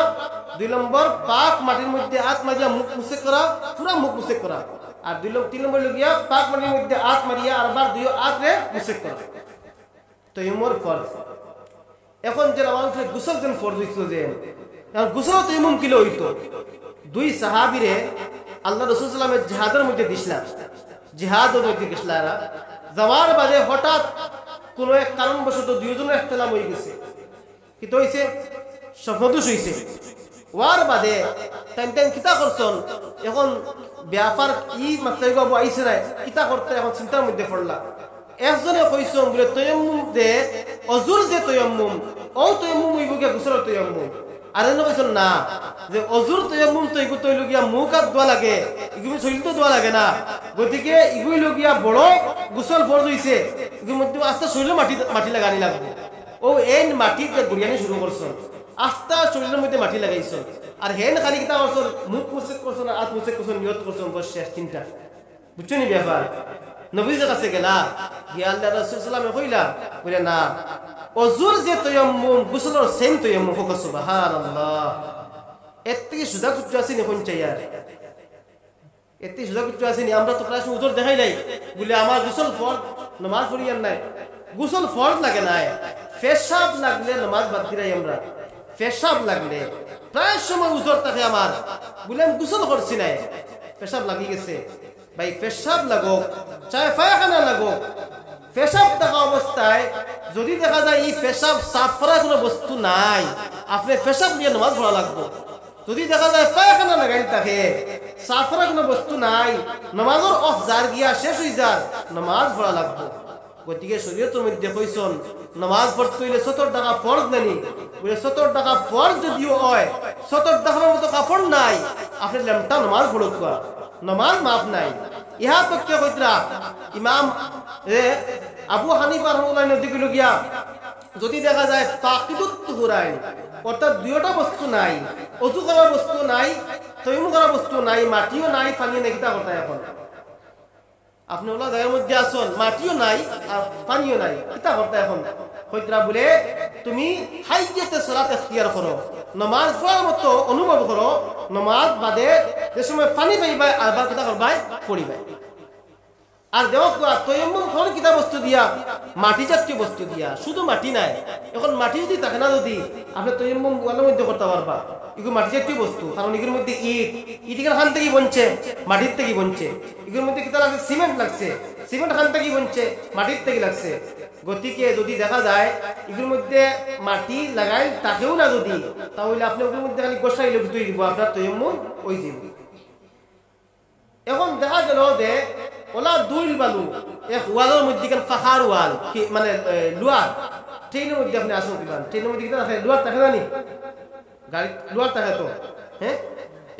দুই নম্বর পাক মাটির মধ্যে আত মারিয়া মুখ মুছে করা পুরা মুখ মুছে করা আর তিন নম্বর লগিয়া পাক মাটির মধ্যে আত মারিয়া আরবার দুই আতরে মুছে করা তায়াম্মুম ফরজ এখন যে আমাদের গোসল যেন ফরজ হইতো যে এখন গোসল তায়াম্মুম কিলো হইতো দুই সাহাবীরে আল্লাহ রাসূল সাল্লাল্লাহু আলাইহি ওয়াসাল্লাম জিহাদের মধ্যে দিছিলেন জিহাদের মধ্যে গেছলারা যাওয়ার বাদে হঠাৎ কোন এক কারণবশত দুইজনের ইখতিলাফ হয়ে গেছে কি তো হইছে স্বপ্নদোষ হইছে ওয়ার বাদে টাইম কিতা করছন এখন ব্যাপার ই মাত্রাই বাবু আইছে না কিতা করতে এখন চিন্তার মধ্যে পড়লা একজনে কইছন বলে তায়াম্মুম দে অজুর যে তায়াম্মুম ও তায়াম্মুম হইব কি গোসলের তায়াম্মুম আর এনে কইছন না যে অজুর তায়াম্মুম তো ইগু তৈল গিয়া মুখ হাত ধোয়া লাগে ইগু শরীর তো ধোয়া লাগে না গতিকে ইগুই লগিয়া বড় গোসল ফরজ হইছে ইগুর মধ্যে আস্তে শরীরে মাটি লাগানি লাগবে ও এন মাটিতে গুড়িয়ানি শুরু করছন আস্তে শরীরের মধ্যে মাটি লাগাইছন আর হেন খালি কিতা করছন মুখ মুছে করছন আর হাত মুছে করছন নিয়ত করছন বস শেষ তিনটা বুঝছো নি ব্যাপার নবীর কাছে গেলা গিয়া আল্লাহ রাসূল সাল্লাল্লাহু আলাইহি ওয়াসাল্লাম কইলা বলে না অজুর যে তায়াম্মুম গোসলের সেম তায়াম্মুম হোক সুবহানাল্লাহ এতে সুদা কুচ্চু আছে নি কোন চাইয়ার এতে সুদা কুচ্চু আছে নি আমরা তো প্রায় উজর দেখাই নাই বলে আমার গোসল ফরজ নামাজ পড়িয়ার নাই গোসল ফরজ লাগে না পেশাব লাগলে নামাজ বাদ দিরাই আমরা পেশাব লাগলে প্রায় সময় উজর থাকে আমার বলে আমি গোসল করছি না পেশাব লাগি গেছে ভাই পেশাব লাগো চাই পায়খানা লাগো পেশাব থাকা অবস্থায় যদি দেখা যায় এই পেশাব সাফ করার কোনো বস্তু নাই আপনি পেশাব নিয়ে নামাজ পড়া লাগবে যদি দেখা যায় পায়খানা লাগাই থাকে সাফ করার কোনো বস্তু নাই নামাজের অফ জার গিয়া শেষ হয়ে যার নামাজ পড়া লাগবে গতিকে শরীয়তের মধ্যে কইছন নামাজ পড়তে হইলে 70 টাকা ফরজ নানি বলে 70 টাকা ফরজ যদিও হয় 70 টাকার মতো কাপড় নাই আপনি লেমটা নামাজ পড়ুক নামাজ মাফ নাই ইহা তক্কে কইতরা ইমাম আবু হানিফা রাহমাতুল্লাহ নদী কইল গিয়া যদি দেখা যায় ফাকিদুত তুহুরাইন অর্থাৎ দুইটা বস্তু নাই ওযু করার বস্তু নাই তায়াম্মুম করার বস্তু নাই মাটিও নাই পানিও নাই কিতা কথা এখন আপনি ওলা জায়গার মধ্যে আসুন মাটিও নাই আর পানিও নাই কিতা করতে এখন কইতরা বলে তুমি হাইয়াতে সালাত ইখতিয়ার করো নামাজ পড়ার মতো অনুভব করো নামাজ বাদে যে সময় পানি পাইবা আবার কিতা করবা পড়িবা আর দেও তায়াম্মুম কোন কিতা বস্তু দিয়া মাটি জাতীয় বস্তু দিয়া শুধু মাটি নাই এখন মাটি যদি থাকে না যদি আপনি তায়াম্মুম ওয়ালার মধ্যে করতে পারবা এগুলো মাটি জাতীয় বস্তু কারণ এগুলোর মধ্যে ইট খান থেকে বনছে মাটির থেকে বনছে এগুলোর মধ্যে কিতা লাগছে সিমেন্ট লাগছে সিমেন্ট খান থেকে বনছে মাটির থেকে লাগছে গতিকে যদি দেখা যায় এগুলোর মধ্যে মাটি লাগাই তাকেও না যদি তাহলে আপনি ওগুলোর মধ্যে খালি গোসাই লোক তৈরি দিব আপনার তায়াম্মুম ওই দিব এখন দেখা গেল যে ওলা দুইল বালু এক ওয়ালের মধ্যে কেন পাহাড় ওয়াল কি মানে লোহার ট্রেনের মধ্যে আপনি আসুন কিনা ট্রেনের মধ্যে কিনা থাকে লোহার থাকে জানি গাড়ি লোহার থাকে তো হ্যাঁ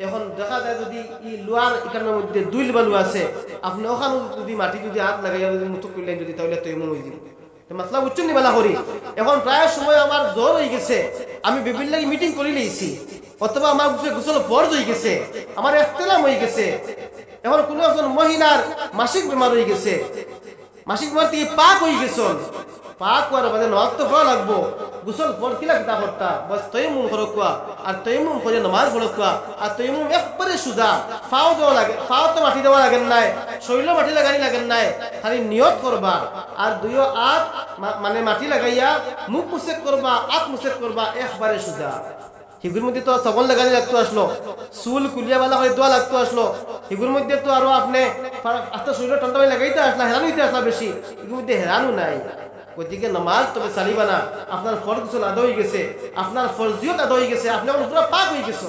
এখন দেখা যায় যদি ই লোহার এখানের মধ্যে দুইল বালু আছে আপনি ওখানে যদি মাটি যদি হাত লাগাইয়া যদি মুঠো করলেন যদি তাহলে তায়াম্মুম হয়ে যাবে মাসলা বুঝছেন নি বালা করি এখন প্রায় সময় আমার জ্বর হয়ে গেছে আমি বিভিন্ন মিটিং করে লইছি অথবা আমার গোসল ফরজ হয়ে গেছে আমার ইখতিলাফ হয়ে গেছে এখন কোন একজন মহিলার মাসিক বেমার হয়ে গেছে মাসিক বেমার থেকে পাক হয়ে গেছেন পাক করার বাদে নামাজ তো পড়া লাগবো গোসল ফরজ কিলা কিতা করতা বস তায়াম্মুম করো কুয়া আর তায়াম্মুম করে নামাজ পড়ো কুয়া আর তায়াম্মুম একবারে সুজা ফাও দেওয়া লাগে ফাও তো মাটি দেওয়া লাগেন নাই শরীরে মাটি লাগানি লাগেন নাই খালি নিয়ত করবা আর দুইও আত মানে মাটি লাগাইয়া মুখ মুছেক করবা আত মুছেক করবা একবারে সুজা হিগুর মধ্যে তো সবল লাগানি লাগতো আসলো চুল কুলিয়া বালা করে দোয়া লাগতো আসলো হিগুর মধ্যে তো আরো আপনি আস্তে শরীরে ঠান্ডা হয়ে লাগাইতে আসলা হেরান হইতে আসলা বেশি হিগুর মধ্যে হেরানো নাই গতিকে নামাজ তবে চালিবা না আপনার ফরজ গোসল আদা হয়ে গেছে আপনার ফরজিয়ত আদা হয়ে গেছে আপনি পুরো পাক হয়ে গেছে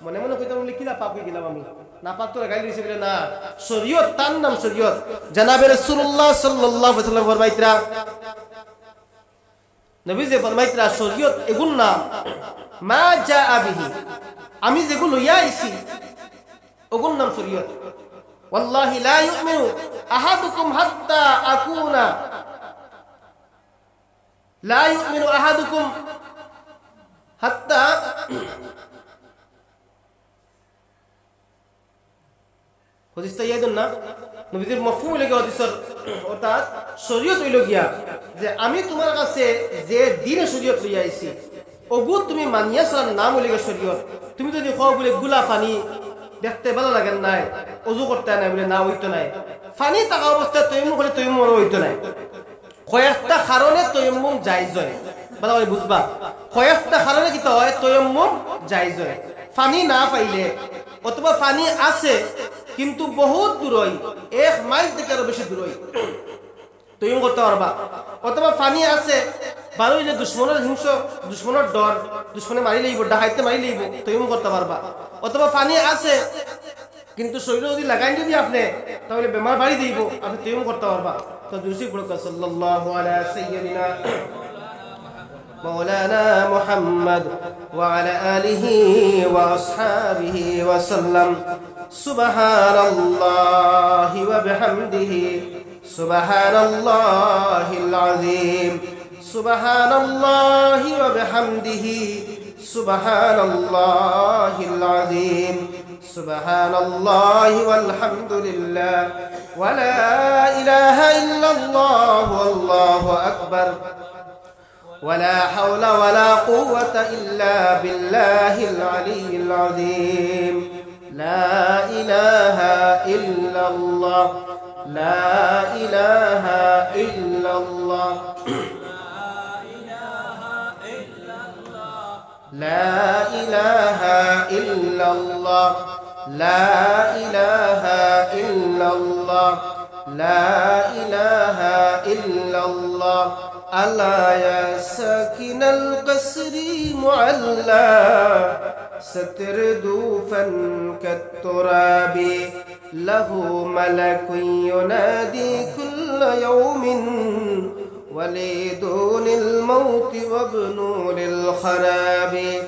মনে মনে কইতাম লিখিলা পাক হয়ে গেলাম আমি না পাক তো গাইল দিছে বলে না শরীয়ত তার নাম শরীয়ত জনাবে রাসূলুল্লাহ সাল্লাল্লাহু আলাইহি ওয়াসাল্লাম ফরমাইতরা নবী যে ফরমাইতরা শরীয়ত এগুন নাম মা জাআ বিহি আমি যেগুলো লইয়া আইছি ওগুন নাম শরীয়ত ওয়াল্লাহি লা ইউমিনু আহাদুকুম হাত্তা আকুনা লা ইউমিনু আহাদুকুম হাত্তা হাদিসটা ইয়াদুন না নবীর মফহুম হইল গিয়া হাদিসের অর্থাৎ শরীয়ত হইল গিয়া যে আমি তোমার কাছে যে দিনে শরীয়ত লইয়া আইছি ওগু তুমি মানিয়া চলার নাম হইল গিয়া শরীয়ত তুমি যদি কও বলে গুলা পানি দেখতে ভালো লাগে নাই ওযু করতে নাই বলে না হইতো নাই পানি থাকা অবস্থায় তৈমুম করে তৈমুম হইতো নাই কয়েকটা কারণে তৈমুম জায়েজ হয় ভালো করে বুঝবা কয়েকটা কারণে কি হয় তৈমুম জায়েজ হয় পানি না পাইলে অথবা পানি আছে কিন্তু বহুত দূরই 1 মাইল থেকে আরো বেশি দূরই তৈমুম করতে পারবা অথবা পানি আছে ভালো হইলে দুশমনের হিংস দুশমনের ডর দুশমনে মারি লইব ডাকাইতে মারি লইব তৈমুম করতে পারবা অথবা পানি আছে কিন্তু শরীরে যদি লাগাই যদি আপনি তাহলে বেমার বাড়ি দিব আপনি তৈমুম করতে পারবা তো দুসি বলকা সাল্লাল্লাহু আলা সাইয়্যিদিনা مولانا محمد وعلى آله وأصحابه وسلم سبحان الله وبحمده سبحان الله العظيم سبحان الله وبحمده سبحان الله العظيم سبحان الله والحمد لله ولا إله إلا الله والله أكبر ولا حول ولا قوة إلا بالله العلي العظيم لا إله إلا الله لا إله إلا الله لا إله إلا الله لا إله إلا الله لا إله إلا الله ألا يا ساكن القصر معلى ستردوفا كالتراب له ملك ينادي كل يوم وليدون الموت وابنوا للخراب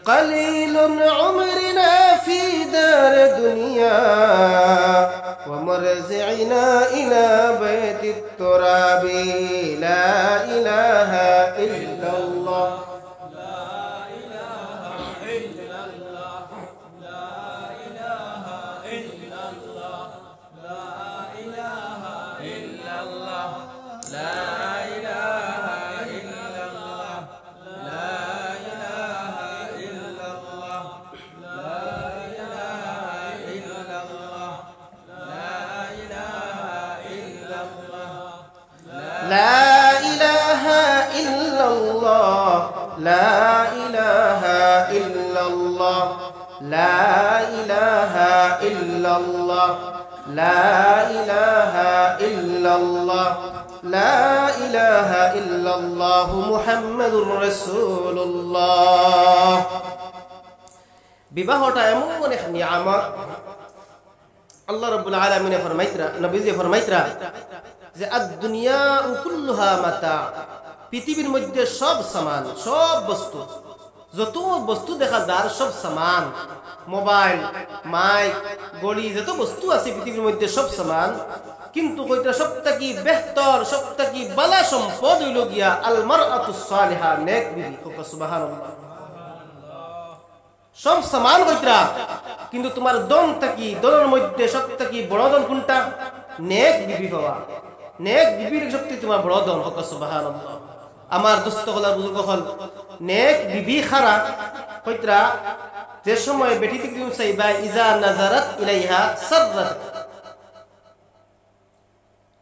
قليل عمرنا في دار دنيا ومرزعنا إلى بيت التراب لا إله إلا الله لا إله إلا الله لا إله إلا الله لا إله إلا الله لا إله إلا الله لا إله إلا الله لا إله إلا الله لا إله إلا الله لا إله إلا الله لا إله إلا الله لا إله إلا الله لا إله إلا الله محمد رسول الله বিবাহটা এমন এক নিয়ামত আল্লাহ রাব্বুল আলামিন ফরমাইতরা নবীজি ফরমাইতরা যে আদ-দুনিয়া কুল্লুহা মাতা পৃথিবীর মধ্যে সব সামান সব বস্তু যত বস্তু দেখা যায় সব সামান মোবাইল মাইক গড়ি যত বস্তু আছে পৃথিবীর মধ্যে সব সামান কিন্তু কইটা সবথেকে বেহতর সবথেকে বালা সম্পদ হইল গিয়া আল মারআতুস সালিহা নেক বিবি সুবহানাল্লাহ সব সামান কইরা কিন্তু তোমার দম থাকি দলের মধ্যে সবথেকে বড় দল কোনটা নেক বিবি হওয়া নেক বিবির শক্তি তোমার বড় দল হক সুবহানাল্লাহ আমার দোস্ত হলার বুজুর্গ হল নেক বিবি খারা কইরা যে সময় বেটি থেকে তুমি চাইবা ইজা নাজারাত ইলাইহা সাররাত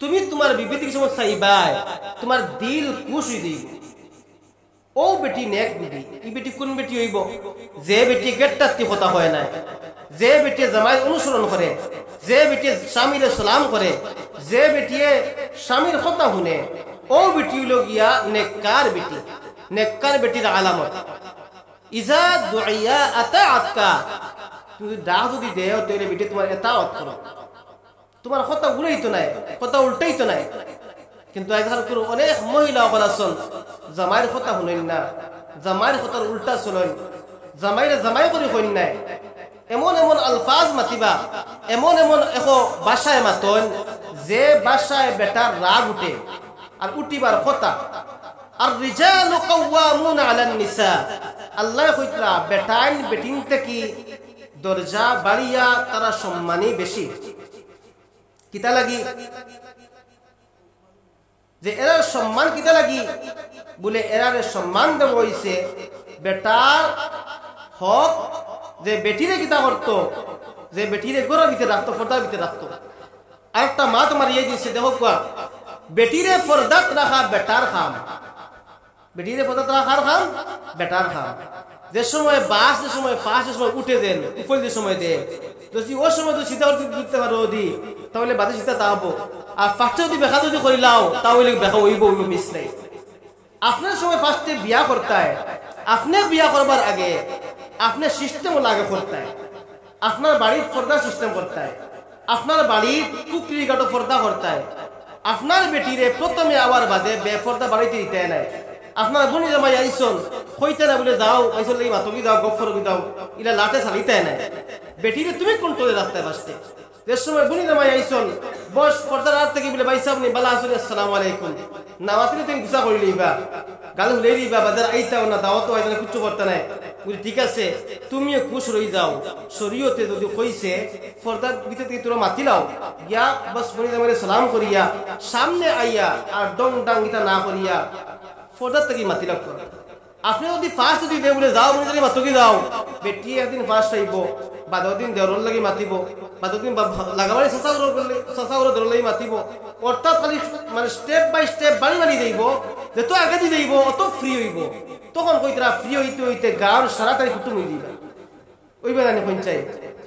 তুমি তোমার বিবি থেকে সময় চাইবা তোমার দিল খুশ হই যাইব ও বেটি নেক বিবি এই বেটি কোন বেটি হইব যে বেটি গেটটাতি কথা হয় না যে বেটি জামাই অনুসরণ করে যে বেটি স্বামীর সালাম করে যে বেটিয়ে স্বামীর কথা শুনে ও বেটি হইল গিয়া নেককার বেটির আলামত ইজা দুইয়া আতাআতকা তুমি ডাক যদি দেও তাহলে বেটি তোমার এটা অর্থ করো, তোমার কথা উড়াই তো নাই, কথা উল্টাই তো নাই। কিন্তু আজকাল করে অনেক মহিলা অবল আছেন জামাইয়ের কথা শুনেন না, জামাইয়ের কথার উল্টা চলেন, জামাইরে জামাই করে হইন নাই। এমন এমন আলফাজ মাতিবা, এমন এমন এখন বাসায় মাতন যে বাসায় বেটার রাগ উঠে আর উঠিবার কথা। আর রিজালু কাওয়ামুনা আলান নিসা, আল্লাহ কইতরা বেটাইন বেটিন থেকে দরজা বাড়িয়া তারা সম্মানী বেশি। কিতা লাগি যে এরার সম্মান কিতা লাগি বলে এরার সম্মান দেব হইছে বেটার হক, যে বেটিরে কিতা করতো, যে বেটিরে গোড়ার ভিতরে রাখতো, পর্দার ভিতরে রাখতো। আরেকটা মা তোমার ইয়ে দিচ্ছে দেখো কোয়া, বেটিরে পর্দাত রাখা বেটার খাম, বেটিরে পর্দাত রাখার খাম বেটার খাম। যে সময় বাস, যে সময় ফাঁস, যে সময় উঠে দেন উপর, যে সময় দে যদি ও সময় তো সীতা উঠতে পারো দি তাহলে বাদে সীতা তা হবো। আর ফার্স্টে যদি বেখা যদি করিলাও তাহলে বেখা হইব হইব মিস নাই। আপনার সময় ফার্স্টে বিয়া করতে হয়, আপনি বিয়া করবার আগে আপনার সিস্টেম লাগে করতে হয়, আপনার বাড়ির পর্দা সিস্টেম করতে হয়, আপনার বাড়ির কুকরি গাটো পর্দা করতে হয়। আপনার বেটিরে প্রথমে আবার বাদে বেপর্দা বাড়িতে দিতে নাই। আপনার বোন জামাই আইসন হইতে না বলে যাও আইসন লাগি মাতকি দাও গফর দাও ইলা লাটে চালিতে নাই। বেটিরে তুমি কন্ট্রোলে রাখতে পারতে। যে সময় বোন জামাই আইসন বস পর্দার রাত থেকে বলে ভাই সাহেব নি বালা আসলে আসসালামু আলাইকুম নামাতিলে তুমি গুসা করে লইবা, গাল হুলে লইবা, বাজার আইতাও না, দাওয়াত আইতা না, কিচ্ছু করতে নাই। বলি ঠিক আছে তুমিও খুশ রই যাও, শরীয়তে যদি কইছে পর্দার ভিতর থেকে তোরা মাতিলাও গিয়া বস বোন জামাই সালাম করিয়া সামনে আইয়া আর ডং ডাং গিতা না করিয়া পর্দার থেকে মাতিলাও করো। আপনি যদি ফার্স্ট যদি দে বলে যাও বোন জামাই মাতকি দাও, বেটি একদিন ফার্স্ট আইব, বাদর দিন দেওয়ার লাগি মাতিব, বাদর দিন লাগাবাড়ি শশাগুলো দেওয়ার লাগি মাতিব। অর্থাৎ খালি মানে স্টেপ বাই স্টেপ বাড়ি বাড়ি যাইব, যত আগে দিয়ে যাইব অত ফ্রি হইব। তখন কইতরা ফ্রি হইতে হইতে গাঁর সারা তারিখ কুটুম হয়ে দিবা ওইবা জানি পঞ্চাই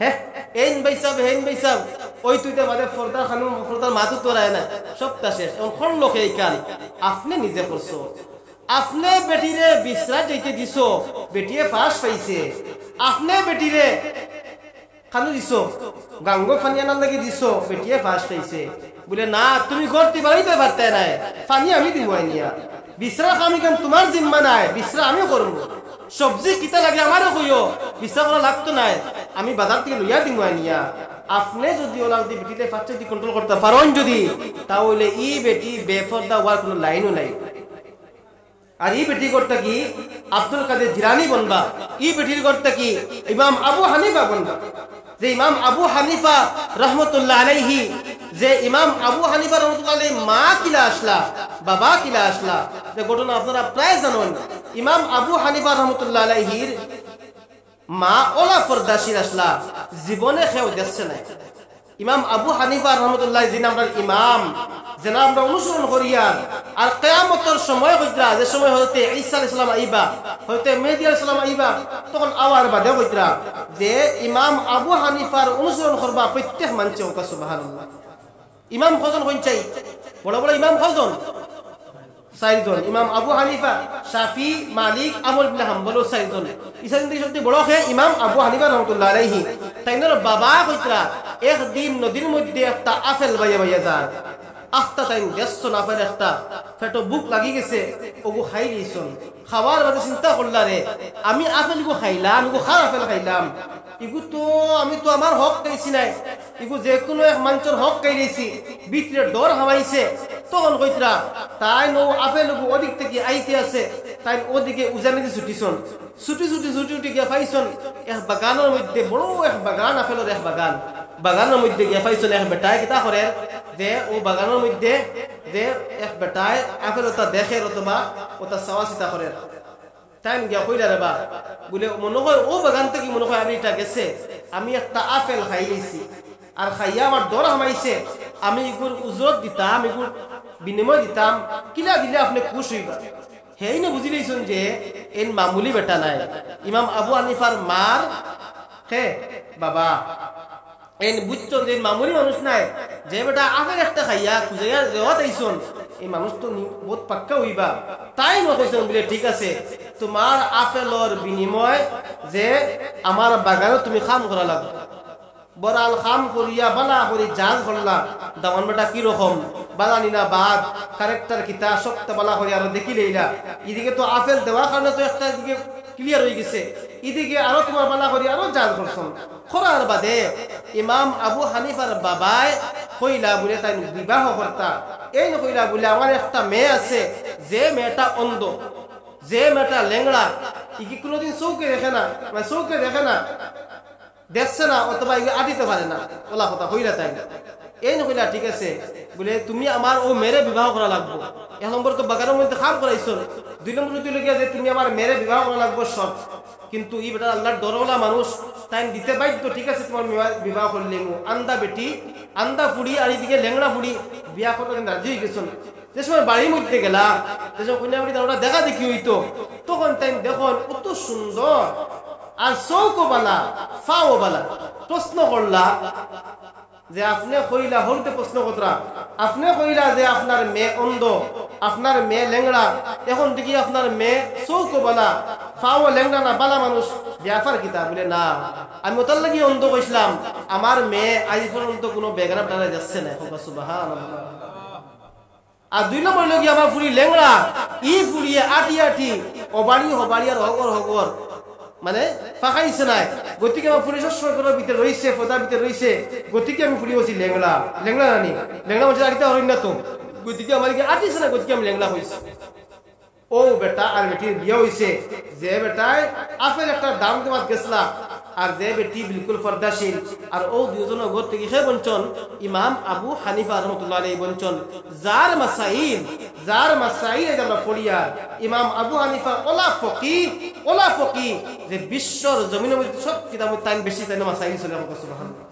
হ্যাঁ হেন বাইসাব হেন বাইসাব ওই তুইতে বাদে ফর্দার খানুন ফর্দার মাথু তোরায় না সবটা শেষ। এখন লোক এই কাল আপনি নিজে করছো, আপনি বেটিরে বিশ্রাম যাইতে দিছ, বেটিয়ে ফাঁস পাইছে, আপনি বেটিরে খানু দিছ গাঙ্গ ফানি আনার লাগে দিছ, বেটিয়ে ফাঁস পাইছে বলে না তুমি করতে বাড়িতে পারতে নাই, ফানি আমি দিব আইনিয়া, বিশ্রাম আমি কেন তোমার জিম্মা নাই, বিশ্রাম আমিও করবো, সবজি কিতা লাগে আমারও কইও, বিশ্রাম করা লাগতো নাই, আমি বাজার থেকে লইয়া দিব আইনিয়া। আপনি যদি ওলা যদি বেটিতে ফার্স্ট যদি কন্ট্রোল করতে পারেন যদি, তাহলে ই বেটি বেফরদা হওয়ার কোনো লাইনও নাই। আর এই বেটি করতে কি আব্দুল কাদের জিলানী বনবা, এই বেটির করতে কি ইমাম আবু হানিফা বনবা। যে ইমাম আবু হানিফা রহমতুল্লাহ আলাইহি, যে ইমাম আবু হানিফা রহমতুল্লাহ আলাইহি মা কিলা আসলা বাবা কিলা আসলা, যে ঘটনা আপনারা প্রায় জানেন। ইমাম আবু হানিফা রহমতুল্লাহ আলাইহির মা ওলা ফরদাশির আসলা, জীবনে খেয়েও দেখছে না। ইমাম আবু হানিফা রহমতুল্লাহ যিনি আমরা ইমাম, যেন আমরা অনুসরণ করিয়া আর কিয়ামতের সময় হইতরা, যে সময় হইতে ঈসা আলাইহিস সালাম আইবা, হইতে মেহেদী আলাইহিস সালাম আইবা, তখন আওয়ার বাদে হইতরা যে ইমাম আবু হানিফার অনুসরণ করবা প্রত্যেক মানুষে ওকা সুবহানাল্লাহ। ইমাম কজন হইন চাই, বড় বড় ইমাম কজন? চারজন। ইমাম আবু হানিফা, শাফি, মালিক, আহমদ ইবনে হাম্বল চারজন। ইসান থেকে সবচেয়ে বড় হে ইমাম আবু হানিফা রহমতুল্লাহ আলাইহি। তাইনার বাবা কইতরা একদিন নদীর মধ্যে একটা আপেল বাইয়া বাইয়া যায়, আখটা টাইম দেখছো না পারে একটা ফেটো বুক লাগি গেছে, ওগু খাই দিয়েছন। খাওয়ার বাদে চিন্তা করলা রে আমি আপেল গু খাইলাম, এগু খার আপেল খাইলাম, ইগু তো আমি তো আমার হক খাইছি নাই, ইগু যে কোনো এক মানুষের হক খাই দিয়েছি, ভিতরে ডর হামাইছে। তখন কইতরা তাই নো আপেল গু ওদিক থেকে আইতে আছে, তাই ওদিকে উজানি দিয়ে ছুটিছন, ছুটি ছুটি ছুটি ছুটি গিয়া পাইছন এক বাগানের মধ্যে, বড় এক বাগান, আপেলের এক বাগান, বাগানের মধ্যে গিয়া পাইছন এক বেটায় কিতা করে যে ও বাগানের মধ্যে যে এক বেটায় আপেল ওটা দেখে অথবা ওটা চাওয়া চিতা করে। তাই গিয়া কইলা রে বা বলে মনে হয় ও বাগান থেকে মনে হয় আমি এটা গেছে, আমি একটা আপেল খাই গেছি আর খাইয়া আমার ডর হামাইছে, আমি এগুর উজরত দিতাম, এগুর বিনিময় দিতাম, কিলা দিলে আপনি খুশ হইবা। হেই না বুঝি লইছুন যে এন মামুলি বেটা নাই, ইমাম আবু হানিফার মার হে বাবা এন বুঝছন যে মামুলি মানুষ নাই, যে বেটা আপেল একটা খাইয়া খুঁজাইয়া দেওয়া তাইছন, এই মানুষ তো বহুত পাক্কা হইবা। তাই না কইছন বলে ঠিক আছে তোমার আপেলর বিনিময় যে আমার বাগানে তুমি খাম করা লাগবে বরাল খাম করিয়া বালা করি জাজ করলা দামান বেটা কি রকম বালানি না বাদ ক্যারেক্টার কিতা শক্ত বালা করি আর দেখি লইলা এদিকে তো আপেল দেওয়ার কারণে তো একটা দিকে ক্লিয়ার হয়ে গেছে এদিকে আরো তোমার বালা করি আরো জাজ করছন করার বাদে ইমাম আবু হানিফার বাবাই কইলা বলে তাই বিবাহ কর্তা এই কইলা বলে আমার একটা মেয়ে আছে যে মেয়েটা অন্ধ যে মেয়েটা লেংড়া ই কি কোনোদিন চৌকে দেখে না মানে চৌকে দেখে না দেখছে না অথবা আটিতে পারে না ওলা কথা কইলা তাই এই কইলা ঠিক আছে বলে তুমি আমার ও মেরে বিবাহ করা লাগবো এক নম্বর তো বাগানের মধ্যে খাম করাইছ দুই নম্বর তুই লেগে যে তুমি আমার মেরে বিবাহ করা লাগবো সব কিন্তু ই বেটা আল্লাহর ডরওয়ালা মানুষ তাই দিতে বাধ্য ঠিক আছে তোমার বিবাহ করলে আন্দা বেটি আন্দা ফুড়ি আর এদিকে লেংড়া ফুড়ি বিয়া করতে রাজি হয়ে গেছেন যে সময় বাড়ির মধ্যে গেলা যে সময় কন্যাবাড়ি ওরা দেখা দেখি হইতো তখন তাই দেখুন কত সুন্দর আর চৌকোবালা ফাওবালা প্রশ্ন করলা যে আপনি কইলা হলতে প্রশ্ন কতরা আপনি কইলা যে আপনার মেয়ে অন্ধ আপনার মেয়ে লেংড়া এখন দেখি আপনার মেয়ে চৌকোবালা ফাও লেংড়া না বালা মানুষ ব্যাপার কিতা বলে না আমি ওটার লাগি অন্ধ কইছিলাম আমার মেয়ে আজ পর্যন্ত কোনো বেগানা টানা যাচ্ছে না সুবহানাল্লাহ আর দুই নম্বর লগি আমার ফুরি লেংড়া ই ফুরিয়ে আটি আটি অবাড়ি হবাড়ি আর হগর হগর মানে ফাঁকাইছে নাই গতিকে আমার ফুরি শস্যের ভিতরে রয়েছে পদার ভিতরে রয়েছে গতিকে আমি ফুরি বলছি লেংড়া লেংড়া রানি লেংড়া বলছে আটিতে হরিণ না তো গতিকে আমার আটিছে না গতিকে আমি লেংড়া হয়েছি ও বেটা আর বেটির বিয়ে হয়েছে যে বেটায় আপেল একটা দাম দেওয়াত গেছলা আর যে বেটি বিলকুল পর্দাশীল আর ও দুজনের ঘর থেকে সে বঞ্চন ইমাম আবু হানিফা রহমতুল্লাহ আলাইহি বঞ্চন যার মাসাইল আমরা পড়িয়া ইমাম আবু হানিফা ওলা ফকি যে বিশ্বর জমিনের মধ্যে সব কিতাব তাই বেশি তাই মাসাইল চলে সুবহানাল্লাহ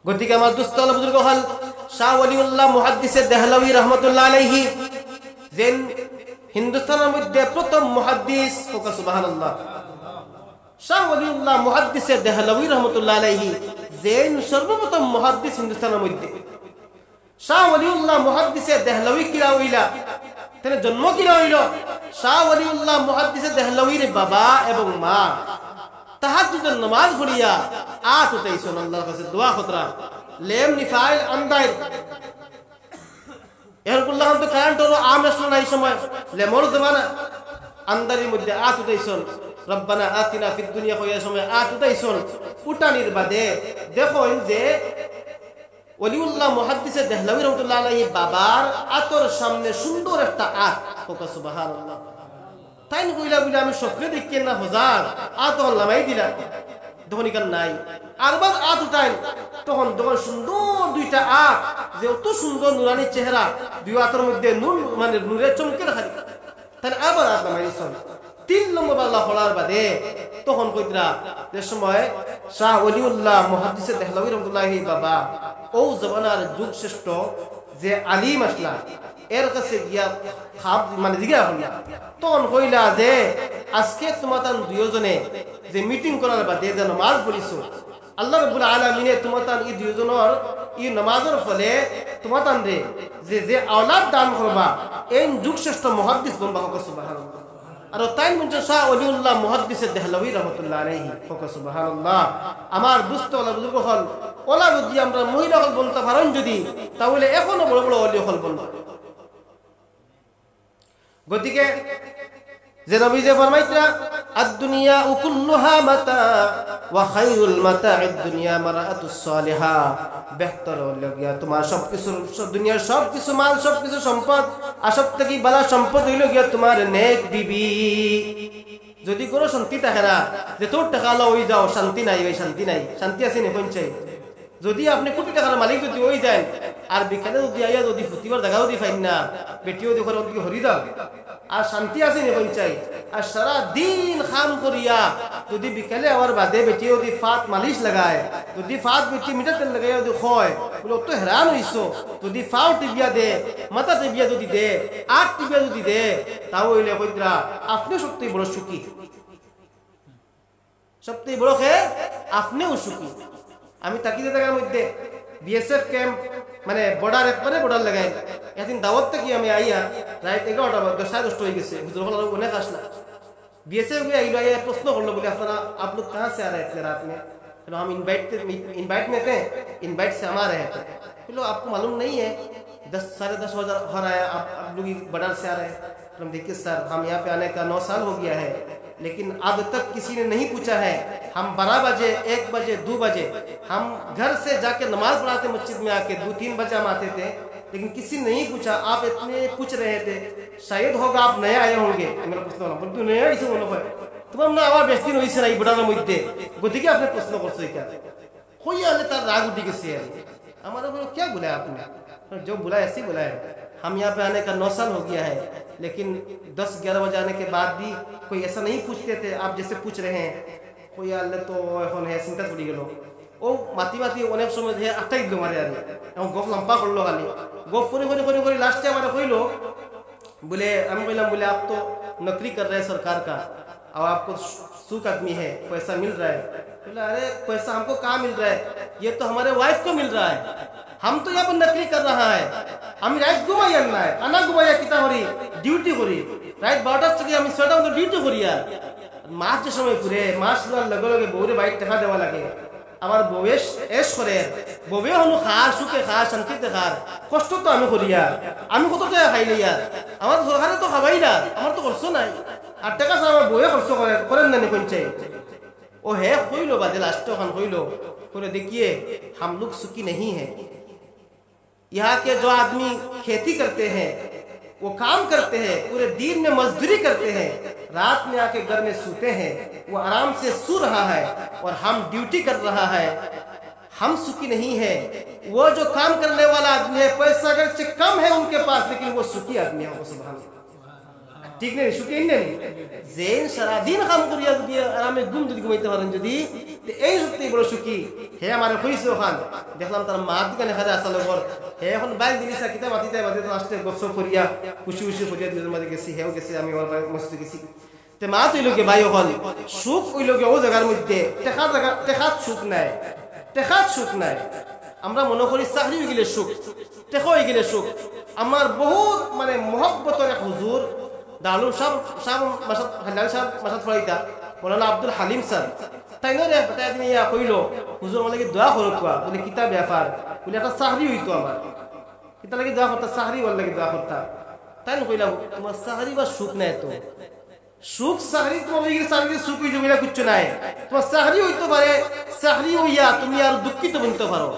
গতিকে আমার দোস্ত বুজুর্গ হল শাহ ওয়ালিউল্লাহ মুহাদ্দিসে দেহলভী রহমতুল্লাহ আলাইহি যেন হিন্দুস্তানের মধ্যে প্রথম মুহাদ্দিস সুবহানাল্লাহ শাহ ওয়ালিউল্লাহ মুহাদ্দিসে দেহলভী রহমতুল্লাহ আলাইহি যেন সর্বপ্রথম মুহাদ্দিস হিন্দুস্তানের মধ্যে শাহ ওয়ালিউল্লাহ মুহাদ্দিসে দেহলভী কিরা হইলা তার জন্ম কিরা হইল শাহ ওয়ালিউল্লাহ মুহাদ্দিসে দেহলভীর বাবা এবং মা তাহাজ্জুদের নামাজ পড়িয়া আট উঠাইছেন আল্লাহর কাছে দোয়া খতরা লেম নিফাইল আন্দাইর এরকুল্লাহ তো কারেন্ট হলো আম আসলো না এই সময় লেমর জমানা আন্দারির মধ্যে আট উঠাইছেন রব্বানা আতিনা ফিদ দুনিয়া কইয়ার সময় আট উঠাইছেন উঠানির বাদে দেখুন যে ওলিউল্লাহ মুহাদ্দিসে দেহলভী রহমাতুল্লাহ আলাইহি বাবার আতর সামনে সুন্দর একটা আট সুবহানাল্লাহ তাই কইলা বলে আমি স্বপ্নে দেখি না হাজার আত লামাই দিলা তখন ইকান নাই আরবার আত উঠাইন তখন সুন্দর দুইটা আট যে অত সুন্দর নুরানি চেহারা দুই আতর মধ্যে নূর মানে নূরের চমকে খালি তাই আবার আত লামাই দিছেন 3 নম্বর আল্লাহ হলার বাদে তখন কইতরা যে সময় শাহ ওলিউল্লাহ মুহাদ্দিসে দেহলভী রহমাতুল্লাহ আলাইহি বাবা ও জমানার যুগ শ্রেষ্ঠ যে আলিম আসলা এর কাছে গিয়া খাপ মানে জিজ্ঞাসা করলা তখন কইলা যে আজকে তোমাতান দুইজনে যে মিটিং করার বাদে যে নামাজ পড়িছো আল্লাহ রাব্বুল আলামিনে তোমাতান এই দুইজনের এই নামাজের ফলে তোমাতান রে যে আওলাদ দান করবা এই যুগ শ্রেষ্ঠ মুহাদ্দিস বনবা সুবহানাল্লাহ আর তাই মঞ্চ শাহ ওলিউল্লাহ মুহাদ্দিসে দেহলভী রহমাতুল্লাহ আলাইহি সুবহানাল্লাহ আমার দুস্থ ওলা বুজুর্গ হল ওলা যদি আমরা মহিলা হল বলতে পারেন যদি তাহলে এখনো বড় বড় ওলি হল বলবো গতিকে যে নবী যে ফরমাইতরা আদ-দুনিয়া কুল্লুহা মাতা ওয়া খায়রুল মাতা'id দুনিয়া মারাতুস সালিহা বেহতর হইল তোমার সবকিছু দুনিয়ার সবকিছু মাল সবকিছু সম্পদ আর সবথেকে ভালো সম্পদ হইল গিয়া তোমার নেক বিবি যদি কোনো শান্তি থাকে না যে তোর টাকা আলো হই যাও শান্তি নাই ওই শান্তি নাই শান্তি আছে নি পঞ্চাই যদি আপনি কোটি টাকার মালিক যদি হই যায় আর বিখানে যদি আইয়া যদি প্রতিবার জায়গাও দি ফাইন না বেটিও দেখো ওদিকে হরি দাও আর শান্তি আছে নি পঞ্চাই আর সারা দিন খাম করিয়া যদি বিকালে আমার বাদে বেটিও যদি ফাত মালিশ লাগায় যদি ফাত বেটি মিঠা তেল লাগাইয়া যদি হয় বলে তো হেরান হইছো যদি ফাও টিবিয়া দে মাথা টিবিয়া যদি দে আট টিবিয়া যদি দে তাও হইলে কইতরা আপনি সত্যি বড় সুখী সত্যি বড় খে আপনিও সুখী আমি তাকিয়ে থাকার মধ্যে বিএসএফ ক্যাম্প মানে বর্ডার একবারে বর্ডার লাগাই একদিন দাওয়াত থেকে আমি আইয়া রাত 11টা 10:30 হয়ে গেছে হুজুর হল অনেক আসলা बीएसएफ में आइए प्रश्न कर लो बोले अपना आप लोग कहाँ से आ रहे थे रात में तो हम इनवाइट में थे इनवाइट से हम आ रहे थे बोलो आपको मालूम नहीं है 10-10:30 हो रहा है आप लोग बॉर्डर से आ रहे हैं तो हम देखिए सर हम यहाँ पे आने का 9 साल हो गया है लेकिन अब तक किसी ने नहीं पूछा है हम 12 बजे 1 बजे 2 बजे हम घर से जाके नमाज पढ़ाते मस्जिद में आके 2-3 बजे हम आते थे लेकिन किसी ने नहीं पूछा आप इतने पूछ रहे थे शायद होगा आप नए आए होंगे मेरा प्रश्न बोल तू नया इसे बोलो है तुम ना आवाज बेस्ती नहीं से नहीं बड़ाना मुद्दे गति के आपने प्रश्न कर सके क्या कोई आले तार राग उठी के से हमारा बोलो क्या बुलाया आपने जो बुलाया ऐसे बुलाया हम यहाँ पे आने का 9 साल हो गया है लेकिन 10-11 बजे आने के बाद भी कोई ऐसा नहीं पूछते थे आप जैसे पूछ रहे हैं कोई आले तो এখন है চিন্তা পড়ি গেল ও মাটি মাটি অনেক সময় ধরে আটাই দিল মারে আরে এবং গফ লম্পা করলো খালি गप করে लास्ट हमारा कहिलो बोले हम बोला बोले आप तो नौकरी कर रहे हैं सरकार का और आपको सुख आदमी है पैसा मिल रहा है बोला अरे पैसा हमको कहाँ मिल रहा है ये तो हमारे वाइफ को मिल रहा है हम तो यहाँ पर नौकरी कर रहा है हम राइट घुमाई आना है आना घुमाइया किता करी डिউটি करी राइट 12টার থেকে আমি 6টা পর্যন্ত ডিউটি করি আর মাস সময় ঘুরে মাস লগে লগে বউরে বাইক টাকা দেওয়া লাগে আমার বউয়ের এস করে বউয়ে হলো খার সুখে খার শান্তিতে খার কষ্ট তো আমি করি আর আমি কত টাকা খাইলে আর আমার সরকারে তো খাবাই না আমার তো খরচ নাই আর টাকা আমার বউয়ে খরচ করেন না কোনছে ও है কইলো বাদে লাস্ট খান কইলো করে देखिए हम लोग सुखी नहीं है यहाँ के जो आदमी खेती करते हैं वो काम करते हैं पूरे दिन में मजदूरी करते हैं रात में आके घर में सोते हैं वो आराम से सो रहा है और हम ड्यूटी कर रहा है हम सुखी नहीं है वो जो काम करने वाला आदमी है पैसा अगर से कम है उनके पास लेकिन वो सुखी आदमी है सुभान ठीक नहीं सुखी नहीं जेन सारा दिन काम करिया যদি আরামে ঘুম যদি ঘুমাইতে পারেন যদি তো এই সত্যি বড় সুখী হে আমার কইছো খান দেখলাম তার মা দোকানে খারে আসলে ঘর হে এখন বাইল দিলিসা কিতা মাটিতে মাটিতে আসতে গচ্ছ করিয়া খুশি খুশি করিয়া দুজন মাঝে গেছি হেও গেছি আমি ওর মস্ত গেছি তে মা তৈলকে ভাই হল সুখ হইলকে ও জায়গার মধ্যে টেকাত সুখ নাই আমরা মনে করি চাকরি হয়ে গেলে সুখ টেকা হয়ে গেলে সুখ আমার বহুত মানে মহব্বতের এক হুজুর দারুল সাহেব মাসাদ ফরাইতা মৌলানা আব্দুল হালিম স্যার তাই নয় বেটা তুমি ইয়া কইল হুজুর আমার লাগে দোয়া করো কোয়া বলে কিতা ব্যাপার বলে একটা চাকরি হইতো আমার কিতা লাগে দোয়া করতা চাকরি বল লাগে দোয়া করতা তাই না কইলাম তোমার চাকরি বা সুখ নাই তো সুখ চাকরি তোমার ওই চাকরি সুখ হইতে বলে কিচ্ছু নাই তোমার চাকরি হইতে পারে চাকরি হইয়া তুমি আর দুঃখিত বলতে পারো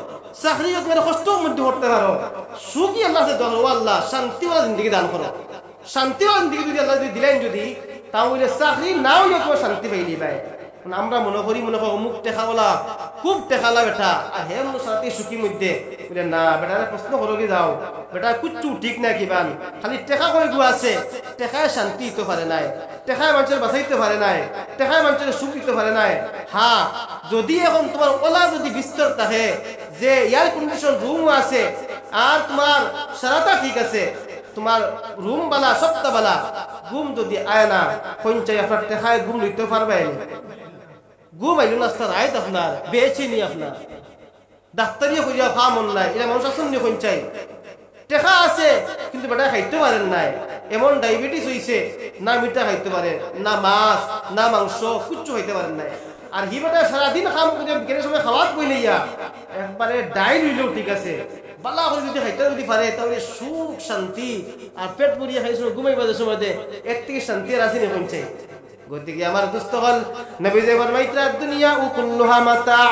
চাকরি তোমার কষ্টের মধ্যে করতে পারো সুখই আল্লাহ সে দোয়া আল্লাহ শান্তিওয়ালা জিন্দগি দান করো শান্তিওয়ালা জিন্দগি যদি আল্লাহ যদি দিলেন যদি তাহলে চাকরি নাও হইয়া তোমার শান্তি পাইলি পায় আমরা মনে করি অমুক টেকাওয়ালা খুব টেকালা বেটা আর হে মনে সাথে সুখী মধ্যে বলে না বেটারে প্রশ্ন করোগে যাও বেটা কুচ্ছু ঠিক না কিবান খালি টেকা করে গু আছে টেকায় শান্তি দিতে পারে নাই টেকায় মানুষের বাঁচাইতে পারে নাই টেকায় মানুষের সুখ দিতে পারে নাই হ্যাঁ যদি এখন তোমার ওলা যদি বিস্তর থাকে যে এয়ার কন্ডিশন রুম আছে আর তোমার সারাটা ঠিক আছে তোমার রুম বালা সপ্তাহ বালা ঘুম যদি আয় না পঞ্চায় আপনার টেকায় ঘুম লইতে পারবে ঘুম আইল নাস্তার আয়ত আপনার বেছে নি আপনার ডাক্তারি করিয়া খাওয়া মন নাই এটা মানুষ আসন নিয়ে চাই টেকা আছে কিন্তু বেটা খাইতে পারেন নাই এমন ডায়াবেটিস হইছে না মিঠা খাইতে পারে না মাছ না মাংস কিচ্ছু খাইতে পারেন নাই আর হি বেটা সারাদিন খাম করে বিকেলের সময় খাওয়াত বইলে ইয়া একবারে ডাইল হইলেও ঠিক আছে বালা করে যদি খাইতে যদি পারে তাহলে সুখ শান্তি আর পেট ভরিয়া খাইছো ঘুমাই বাজে সময় এর থেকে শান্তি আর আসেনি চাই গতিকে আমার দোস্ত হল নবী যে ফরমাইতা দুনিয়া ও কুল্লুহা মাতা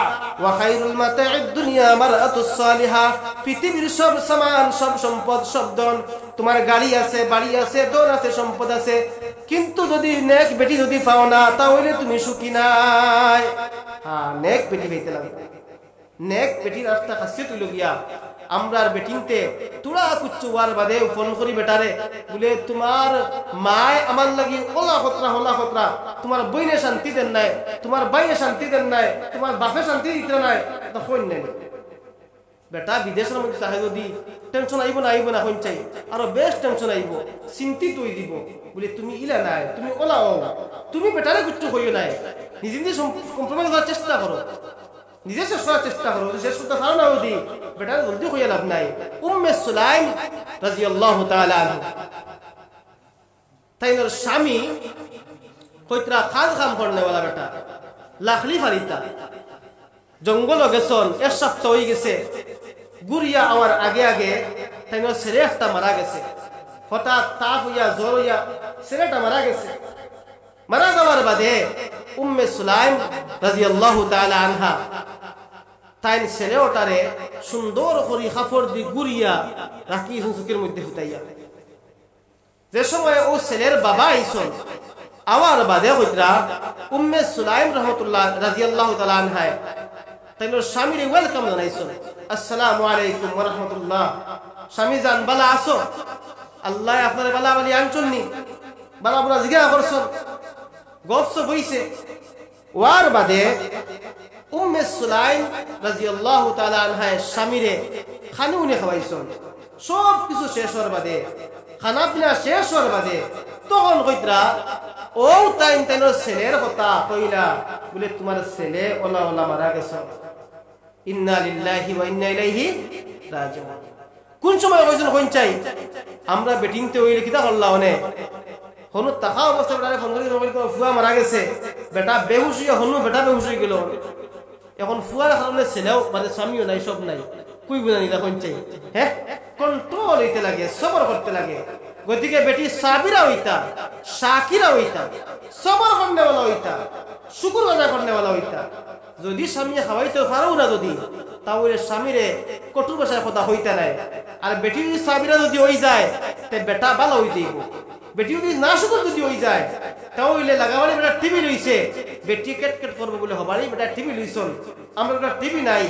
ওয়া খায়রুল মাতা'id দুনিয়া মারআতুস সালিহা পৃথিবীর সব সামান সব সম্পদ সব ধন তোমার গাড়ি আছে বাড়ি আছে ধন আছে সম্পদ আছে কিন্তু যদি নেক বেটি যদি পাও না তাহলে তুমি সুখী নাই হ্যাঁ নেক বেটি পেতে লাগবে নেক বেটির রাস্তা খাসিয়ত হইল গিয়া আমরার বেটিনতে তুড়া কুচ্ছু ওয়ার বাদে ফোন করি বেটারে বলে তোমার মায় আমার লাগি হলা খতরা তোমার বইনে শান্তি দেন নাই তোমার বাইয়ে শান্তি দেন নাই তোমার বাপে শান্তি দিতে নাই তখন নেই বেটা বিদেশের মধ্যে চাহে যদি টেনশন আইব না হইন চাই আরো বেশ টেনশন আইব চিন্তিত হই দিব বলে তুমি ইলা নাই তুমি ওলা তুমি বেটারে কুচ্ছু হইও নাই নিজে নিজে কম্প্রোমাইজ করার চেষ্টা করো নিজে শেষ করার চেষ্টা করো, শেষ করতে পারো না ওদি বেটা জলদি হইয়া লাভ নাই। উম্মে সুলাইম রাদিয়াল্লাহু তাআলা আনহা তাইনোর স্বামী কইতরা খাদ কাম করনেওয়ালা বেটা লাখলি ফারিতা জঙ্গল গেছন, এক সপ্তাহ হয়ে গেছে, গুড়িয়া আমার আগে আগে তাইনোর ছেলে একটা মারা গেছে। হঠাৎ তাপ হইয়া জ্বর হইয়া ছেলেটা মারা গেছে। মারা যাওয়ার বাদে উম্মে সুলাইম রাদিয়াল্লাহু তাআলা আনহা তাইন ছেলে ওটারে সুন্দর করে কাপড় দি গুড়িয়া রাখি চুকির মধ্যে ফুটাইয়া। যে সময় ও ছেলের বাবা আইসন আওয়ার বাদে কইতরা উম্মে সুলাইম রাহমাতুল্লাহ রাদিয়াল্লাহু তাআলা আনহা তাইনোর স্বামীরে ওয়েলকাম জানাইছেন, আসসালামু আলাইকুম ওয়া রাহমাতুল্লাহ। স্বামী জান বালা আছো? আল্লাহ আপনার বালা বলি আনছনি, বালা বলা জিজ্ঞাসা করছেন, গপ্প হইছে। ওয়ার বাদে উম্মে সুলাইম রাদিয়াল্লাহু তাআলা আনহা স্বামীরে খানুনে খাওয়াইছেন। সব কিছু শেষ হওয়ার বাদে, খানা পিনা শেষ হওয়ার বাদে তখন কইতরা ও তাইনোর ছেলের কথা কইলা বলে তোমার ছেলে ওলা ওলা মারা গেছে। ইন্না লিল্লাহি ওয়া ইন্না ইলাইহি রাজিউন। কোন সময় কইছেন কোন চাই আমরা বেটিংতে হইলে কিতা করলা অনে হনু টাকা অবস্থা বেটারে ফোন করে মোবাইল করে ফুয়া মারা গেছে, বেটা বেহুশ হইয়া হনু বেটা বেহুশ হয়ে গেল। এখন ফুয়ার কারণে ছেলেও মানে স্বামীও নাই, সব নাই, কুই বুঝা নিতা কোন চাই। হ্যাঁ, কন্ট্রোল হইতে লাগে, সবর করতে লাগে। গতিকে বেটি সাবিরা হইতা, শাকিরা হইতা, সবর করনেওয়ালা হইতা, শুকুর আদায় করনেওয়ালা হইতা। যদি স্বামী খাওয়াইতে পারো না যদি, তাহলে স্বামীরে কঠোর ভাষায় কথা হইতে নাই। আর বেটি যদি সাবিরা যদি হয়ে যায় তে বেটা ভালো হয়ে যাইব। বেটি যদি না শুকুর যদি হয়ে যায় তাহলে লাগাবাড়ি বেটা টিভি লইছে, বেটি কেট কেট করবো বলে হবারই বেটা টিভি লইছন। আমরা একটা টিভি নাই,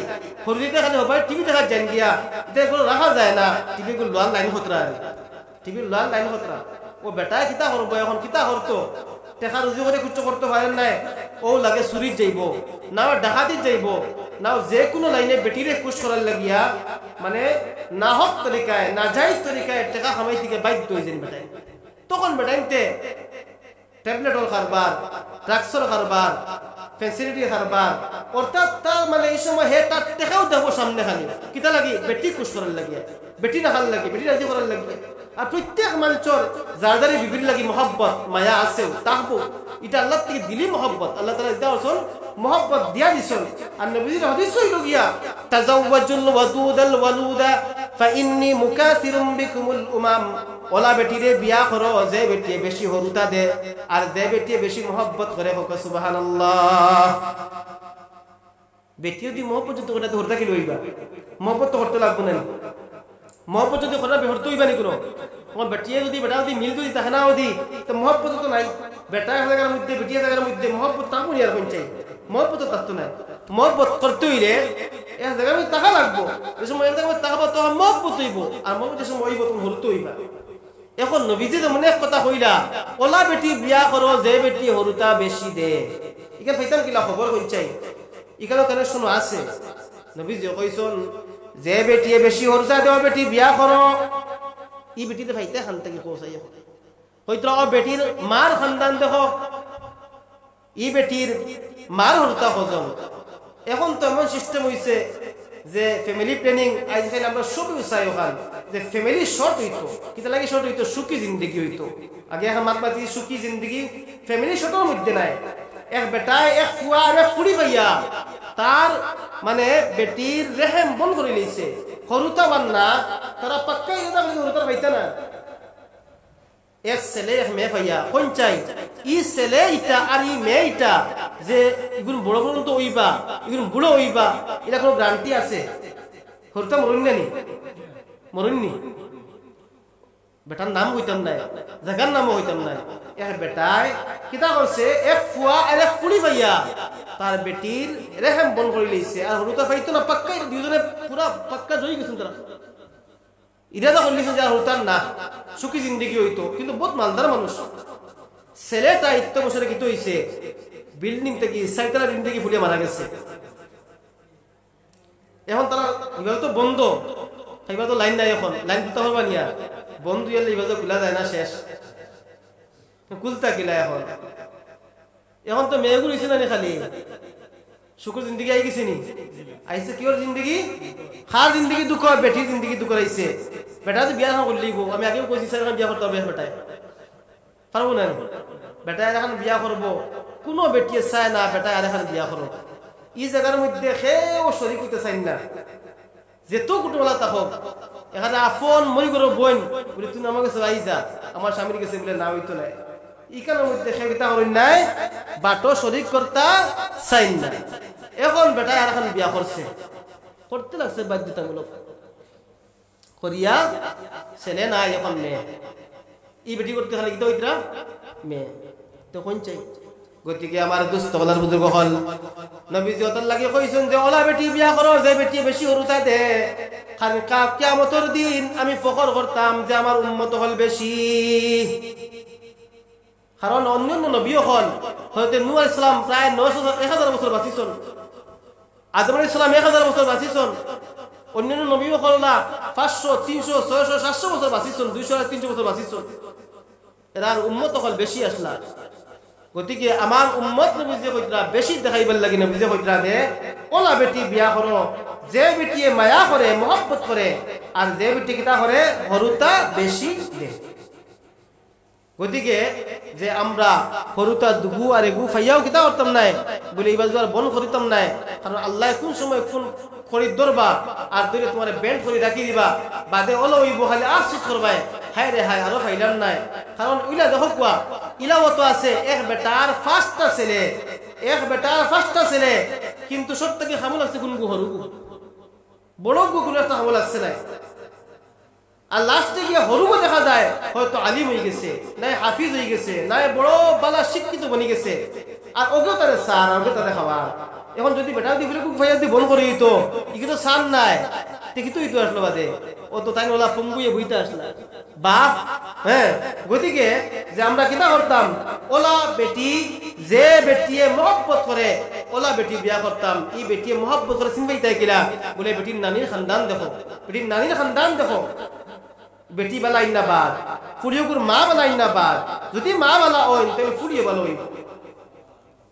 হরিদিতে খালি হবার টিভি দেখা যান গিয়া এগুলো রাখা যায় না। টিভি গুলো লোয়ার লাইন খতরা, টিভির লোয়ার লাইন খতরা। ও বেটা কিতা করবো এখন, কিতা করতো টেকা রুজি করে কিছু করতে পারেন নাই। ও লাগে চুরিত যাইব, না ডাকাতিত যাইব, না যে কোনো লাইনে বেটিরে খুশ করার লাগিয়া মানে না হক তরিকায় না যাই তরিকায় টেকা খামাই থেকে বাধ্য হয়ে যান বেটাই। তখন বেটাইতে ট্যাবলেটর কারবার, ড্রাগসের কারবার, ফ্যাসিলিটি কারবার, অর্থাৎ তার মানে এই সময় হে তার টেকাও দেবো সামনে খালি কিতা লাগি বেটি খুশ করার লাগিয়া, বেটি রাখার লাগে, বেটি রাজি করার লাগিয়া। আর প্রত্যেক মানুষের যার যারে বিবির লাগি মহব্বত মায়া আছে তাকবো, এটা আল্লাহ থেকে দিলি মহব্বত, আল্লাহ তাআলা এটা হচ্ছেন মহব্বত দিয়া দিছেন। আর নবীজির হাদিস হইল গিয়া তাজাওয়াজুল ওয়াদুদাল ওয়ালুদা ফাইন্নী মুকাসিরুম বিকুমুল উমাম। ওলা বেটিরে বিয়া করো যে বেটিয়ে বেশি হরুতা দে আর যে বেটিয়ে বেশি মহব্বত করে, হোক সুবহানাল্লাহ। বেটি যদি মহব্বত যদি করে হরতা কি লইবা, মহব্বত তো করতে লাগবো না। মহব্বত যদি করা বেহরতে হইবা নি কোনো, তোমার বেটিয়ে যদি বেটা যদি মিল যদি থাকে না ওদি তো মহব্বত তো নাই। বেটা এক জায়গার মধ্যে বেটি এক জায়গার মধ্যে মহব্বত থাকবো নি আর কোন চাই, মহব্বত থাকতো নাই। মহব্বত করতে হইলে এক জায়গার মধ্যে টাকা লাগবো, যে সময় এক জায়গার মধ্যে টাকা পাবো তখন মহব্বত হইব, আর মহব্বত যে সময় হইব তখন হরতে হইবা। এখন নবীজি যেমন এক কথা কইলা ওলা বেটি বিয়া করো যে বেটি হরুতা বেশি দে, এখানে পাইতাম কিলা খবর কই চাই, এখানে কানেকশন আছে। নবীজি কইছন যে বেটিয়ে বেশি হরুতা দেওয়া বেটি বিয়া করো, ই বেটিতে পাইতে খান থেকে পৌঁছাই হয়তো বেটির মার খানদান দেখো, ই বেটির মার হরুতা হজম। এখন তো এমন সিস্টেম হইছে যে ফ্যামিলি প্ল্যানিং আজকাল আমরা সবই চাই ওখান যে ফ্যামিলি শর্ট হইতো, কিতা লাগে শর্ট হইতো, সুখী জিন্দগি হইতো। আগে এখন মাতমাতি সুখী জিন্দগি ফ্যামিলি শর্টের মধ্যে নাই। এক বেটায় এক ফুয়া আর এক ফুড়ি পাইয়া তার মানে বেটির রেহেম বন করে লইছে, হরুতা বান্না তারা পাক্কাই হরুতার পাইতা না। এক ছেলে এক মেয়ে পাইয়া কোন চাই ই ছেলে ইটা আর ই মেয়ে ইটা যে এগুলো বড় বড় তো ওইবা এগুলো বুড়ো ওইবা, এটা কোনো গ্যারান্টি আছে? হরুতা মরুন নি, মরুননি, বেটার নাম হইতাম নাই, জায়গার নামও হইতাম নাই। এক বেটায় কিতা করছে এক ফুয়া আর এক ফুড়ি পাইয়া তার বেটির রেহেম বন করে লইছে, আর হরুতা পাইতো না পাক্কাই দুজনে পুরা পাক্কা জয়ী গেছেন তারা। ইরাদা করলিছেন যে হরুতার না সুখী জিন্দগি হইতো, কিন্তু বহুত মালদার মানুষ। ছেলেটা ১০ বছরে কিতো হইছে বিল্ডিং থেকে সাইতালা বিল্ডিং থেকে ফুলিয়ে মারা গেছে। এখন তারা এবার তো বন্ধ, এবার তো লাইন নাই, এখন লাইন দিতে হবে নিয়া বন্ধু এলে এবার তো খুলা যায় না, শেষ কুলতা কিলা। এখন এখন তো মেয়েগুলো হয়েছে না খালি সুখের জিন্দগি আই গেছে নি আইছে কিওর জিন্দগি খার জিন্দগি দুঃখ বেটির জিন্দগি দুঃখ আইছে বেটা তো বিয়া করলি গো আমি আগেও কইছি স্যার বিয়া করতে হবে বেটায় পারবো না বেটা এখন বিয়া করব কোনো বেটিয়ে চায় না বেটা আর এখন বিয়া করো এই জায়গার মধ্যে সেও শরীর করতে চাই না যেত কুটুমলা থাকক এখানে আফন মই করো বোন বলে তুই আমার কাছে আই যা আমার স্বামীর কাছে বলে না হইতো নাই ইকানের মধ্যে সে কিতা করেন নাই বাটো শরীর করতা চাই না এখন বেটা আর এখন বিয়া করতে লাগছে বাধ্যতামূলক করিয়া ছেলে নাই এখন মেয়ে ই বেটি করতে খালি কিতা হইতরা মেয়ে তো কোন চাই গতিকে আমার দুস্থ বলার বুজুর্গ হল নবীজি ওতার লাগে কইছেন যে ওলা বেটি বিয়া করো যে বেটি বেশি হরুতা দে খান কিয়ামতের দিন আমি ফখর করতাম যে আমার উম্মত হল বেশি কারণ অন্যান্য নবীও হল হয়তো নূহ আলাইহিস সালাম প্রায় 1000 বছর বাঁচিছেন আদম আলাইহিস সালাম 1000 বছর বাঁচিছেন অন্যান্য নবীও হল না 500 300 600 700 বছর বাঁচিছেন 200 300 বছর বাঁচিছেন এরার উম্মত হল বেশি আসলা গতিকে আমার উম্মত নবীজি কইতরা বেশি দেখাইবার লাগি নবীজি কইতরা দে ওলা বেটি বিয়া করো যে বেটিয়ে মায়া করে মহব্বত করে আর যে বেটি কিতা করে হরুতা বেশি দে গতিকে যে আমরা হরুতা দুগু আর এগু ফাইয়াও কিতা করতাম নাই বলে এইবার আর বন করিতাম নাই কারণ আল্লাহ কোন সময় কোন খরিদ ধরবা আর ধরে তোমার ব্যান্ড করে রাখি দিবা বাদে ওলা ওইব খালি আফসোস করবাই হায় রে হায় আরো ফাইলাম নাই কারণ ইলা দেখো কুয়া ইলাও তো আছে এক বেটার ফার্স্টটা ছেলে কিন্তু সত্যি হামল আছে কোন গু হরু বড় গু কোন একটা হামল আসছে নাই আর লাস্টে গিয়ে হরুও দেখা যায় হয়তো আলিম হয়ে গেছে নাই হাফিজ হয়ে গেছে নাই বড় বালা শিক্ষিত বনি গেছে আর ওকেও তাদের সার ওকে তাদের খাবার এখন যদি বেটা দি ফেলে ভাইয়া দি বন করে তো ইকে তো সার নাই দেখি তুই তো আসলো বাদে ও তো তাই ওলা পঙ্গুয়ে বইতে আসলা বাপ হ্যাঁ গতিকে যে আমরা কিনা করতাম ওলা বেটি যে বেটিয়ে মহব্বত করে ওলা বেটি বিয়া করতাম এই বেটিয়ে মহব্বত করে চিনবাইতে কিলা বলে বেটির নানির খানদান দেখো বেটি বালা ইন্নাবাদ ফুরিয়কুর মা বালা ইন্নাবাদ যদি মা বালা হয় তাহলে ফুরিয়ে ভালো হইব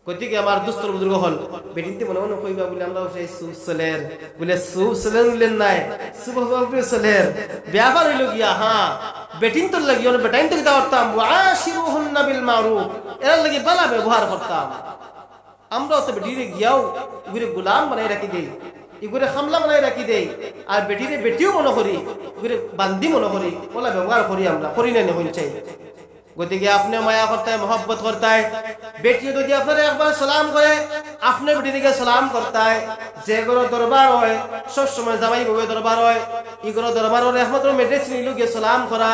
গতিকে আমার দুস্তর বুজুর্গ হল বেটিতে মনে মনে কইবা বলে আমরা সেই সুসলের বলে সুসলের উল্লেন নাই সুবহানাল্লাহ ব্যাপার হইল গিয়া হ্যাঁ বেটিন তোর লাগিও না বেটাইন তো কিতা করতাম ওয়াশিরুহুন্না বিল মারুফ এর লাগি ভালো ব্যবহার করতাম আমরাও তো বেটিরে গিয়াও ইগুরে গোলাম বানাই রাখি দেই ইগুরে খামলা বানাই রাখি দেই আর বেটিরে বেটিও মনে করি ইগুরে বান্দি মনে করি ওলা ব্যবহার করি আমরা করি না হইল চাই গতিকে আপনি মায়া করতে হয় মোহব্বত করতে হয় বেটি যদি আপনার একবার সালাম করে আপনি বেটি দিকে সালাম করতে হয় যে গরো দরবার হয় সব সময় জামাই বউ দরবার হয় ইগরো দরবার হলে একমাত্র মেড্রেস নিলু গিয়ে সালাম করা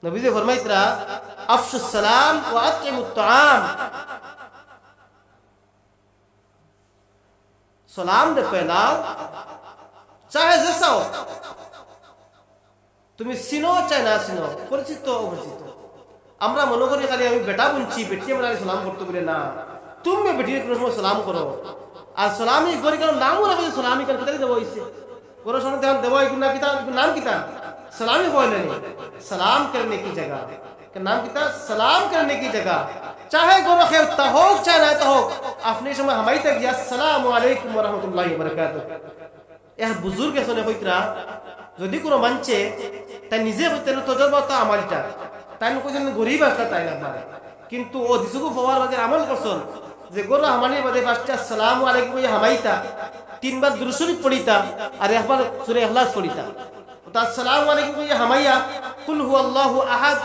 নবীজি ফরমাইতরা আফসুস সালাম ওয়া আতইমুত তাআম সালাম দে পেলাও চাহে জেসাও তুমি চিনো চাই না চিনো পরিচিত অপরিচিত আমরা মনে করি খালি আমি বেটা বুনছি বেটি আমরা সালাম করতে বলে না তুমি বেটির কোনো সময় সালাম করো আর সালামি করি কারণ নামও রাখো সালামি কার কোথায় দেবো হইছে কোনো সময় দেওয়া দেবো না কিতা নাম কিতা सलामी बोलने सलाम करने की जगह का नाम कितना सलाम करने की जगह चाहे गोरो खेवता हो चाहे ना हो अपने समय हमारी तक या अस्सलामु अलैकुम व रहमतुल्लाहि व बाराकातुहू यह बुजुर्ग এসনে কইতরা যদি কোনো মানছে তাই নিজে হইতে তজরবা তো আমারটা তাই কোজন গরিব আসতা তাই না কিন্তু ও দিসুকু ফওয়ার বাদে আমল করছন যে গোরা আমানি বাদে ফার্স্ট আসসালামু আলাইকুম ইয়া হামাইতা তিনবার দুরূদ শরীফ পড়িতা আর একবার সূরা ইখলাস পড়িতা তো আসসালামু আলাইকুম ইয়া হামাইয়া কুল হুয়াল্লাহু আহাদ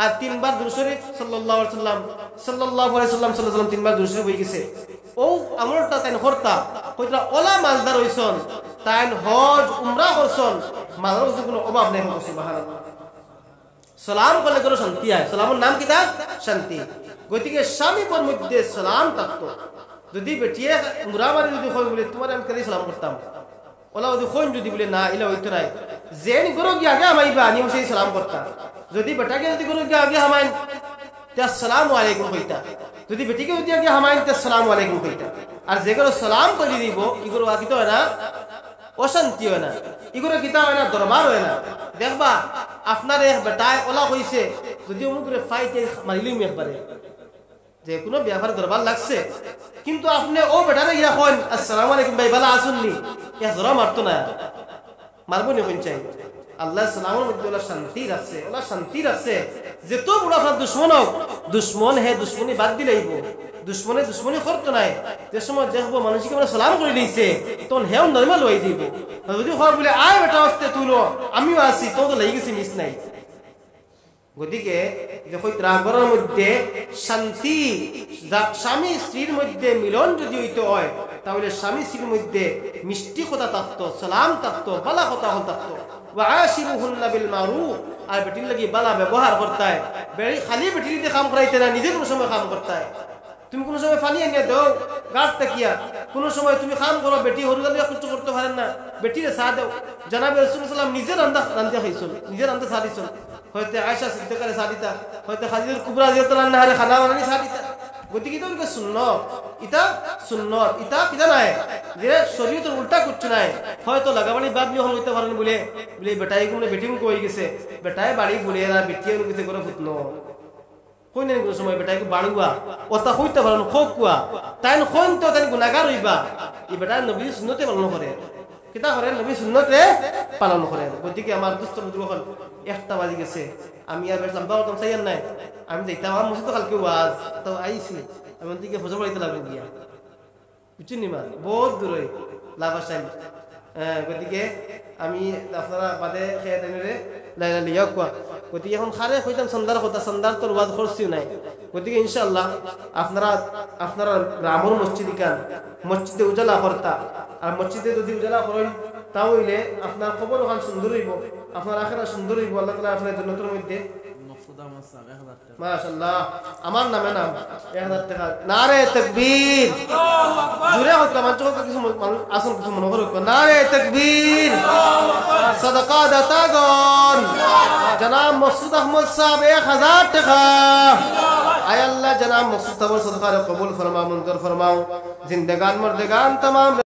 আর তিনবার দুরূদ শরীফ সাল্লাল্লাহু আলাইহি ওয়াসাল্লাম তিনবার দুরূদ শরীফ হই গেছে ও আমলটা তাই করতা কইতরা ওলা মালদার হইছন তাই হজ উমরা করছন মালদার কোনো অভাব নাই সুবহানাল্লাহ সালাম করলে কোনো শান্তি হয় সালামের নাম কিতা শান্তি গতিকে স্বামী পর মধ্যে সালাম থাকতো যদি বেটিয়ে মুরাবারি যদি হয় বলে তোমার আমি কালি সালাম করতাম ওলা যদি কোন যদি বলে না ইলা হইতো নাই জেন গরো কি আগে আমাইবা আমি সেই সালাম করতাম যদি বেটাকে যদি গরো কি আগে হামাইন তে আসসালামু আলাইকুম কইতা যদি বেটিকে যদি আগে হামাইন তে আসসালামু আলাইকুম কইতা আর যে গরো সালাম করি দিব ইগরো আকিতো হয় না অশান্তি হয় না ইগরো কিতা হয় না দরবার হয় না দেখবা আপনার এক বেটায় ওলা কইছে যদি অমুক রে ফাইতে মারিলিম একবারে যে কোনো ব্যাপারে দরবার লাগছে, কিন্তু আপনি ও বেটারে ইয়া কইন আসসালামু আলাইকুম ভাই ভালো আছেননি, ইয়া জোরা মারতো না, মারবো নি কোন চাই। আল্লাহ সালামের মধ্যে ওলা শান্তি আছে, ওলা শান্তি আছে। যেত বড় আপনার দুশ্মন হোক, দুশ্মন হে দুশ্মনী বাদ দিলেইব, দুশ্মনী করতো নাই। যে সময় দেখবো মানুষকে আমরা সালাম করে দিয়েছে, তখন হেও নর্মাল হয়ে দিব। যদি হয় বলে আয় বেটা আসতে তুলো আমিও আসি, তো তো লেগে গেছি মিস নাই। গতিকে দেখো রাগরের মধ্যে শান্তি, স্বামী স্ত্রীর মধ্যে মিলন যদি হইতে হয়, তাহলে স্বামী স্ত্রীর মধ্যে মিষ্টি কথা থাকতো, সালাম থাকতো, বালা কথা থাকতো। ওয়াশিরুহুন্না বিল মারুফ, আর বেটির লাগি বালা ব্যবহার করতে হয়। খালি বেটির দিয়ে কাম করাইতে না, নিজে কোনো সময় কাম করতে হয়। তুমি কোনো সময় পানি আনিয়ে দাও গাছ তাকিয়া, কোনো সময় তুমি কাম করো, বেটি হরুদালিয়া কিছু করতে পারেন না, বেটিরে চা দাও। জানাবে রাসূলুল্লাহ সাল্লাল্লাহু আলাইহি ওয়াসাল্লাম নিজে রান্ধা খাইছেন, নিজে রান্ধা চা দিছেন। হয়তো আয়েশা সিদ্দিকারে চা দিতা, হয়তো খাদিজা কুবরা রাদিয়াল্লাহু আনহারে খানা বানানি চা দিতা। গতিকে তো এটা সুন্নত, ইটা কিটা নাই যে শরীয়তের উল্টা কিছু নাই। হয়তো লাগাবানি বাদ নিয়ে হইতে পারেন বলে বেটাই কোনো বেটিং কই গেছে, বেটায় বাড়ি বলে এরা বেটিয়ে গেছে করে ফুটনো কই নাই কোনো সময় বেটাকে বাড়ুয়া ওটা হইতে পারেন খোকুয়া তাই হইন তো তাই গুনাহগার হইবা। এই বেটা নবী সুন্নতে পালন করে, কিতা করে নবী সুন্নতে পালন করে। গতিকে আমার দুস্থ যুবকল 1টা বাজি গেছে, আমি আর বেশলাম বাবা চাইয়ার নাই, আমি যাইতাম আমার মসজিদ কালকে ওয়াজ তো আইছি, এমন দিকে ফজর পড়াইতে লাগবে গিয়া, বুঝছেন নি মা বহুত দূর লাভ আসাই। গতিকে আমি আপনারা বাদে খেয়ে তেমনি লাইলা লিয়া কোয়া। গতিকে এখন খারে হইতাম সন্ধ্যার কথা, সন্ধ্যার তোর ওয়াজ করছিও নাই। গতিকে ইনশাআল্লাহ আপনারা রামর মসজিদ কান মসজিদে উজালা করতা, আর মসজিদে যদি উজালা করেন তাও হইলে আপনার খবর ওখান সুন্দর হইব, আপনার আখেরা সুন্দর হইব। আল্লাহ তাআলা আপনার জন্নতের মধ্যে মাশাআল্লাহ আমার নামে নাম 1000 টাকা। নারে তাকবীর, জুরে হোক আমার চোখ কিছু আসল কিছু মনে করো। নারে তাকবীর, সাদাকা দাতাগণ জনাব মাসুদ আহমদ সাহেব 1000 টাকা। আয় আল্লাহ জনাব মাসুদ আহমদ সাদাকা কবুল ফরমাও, মঞ্জুর ফরমাও। জিন্দেগান মর্দেগান तमाम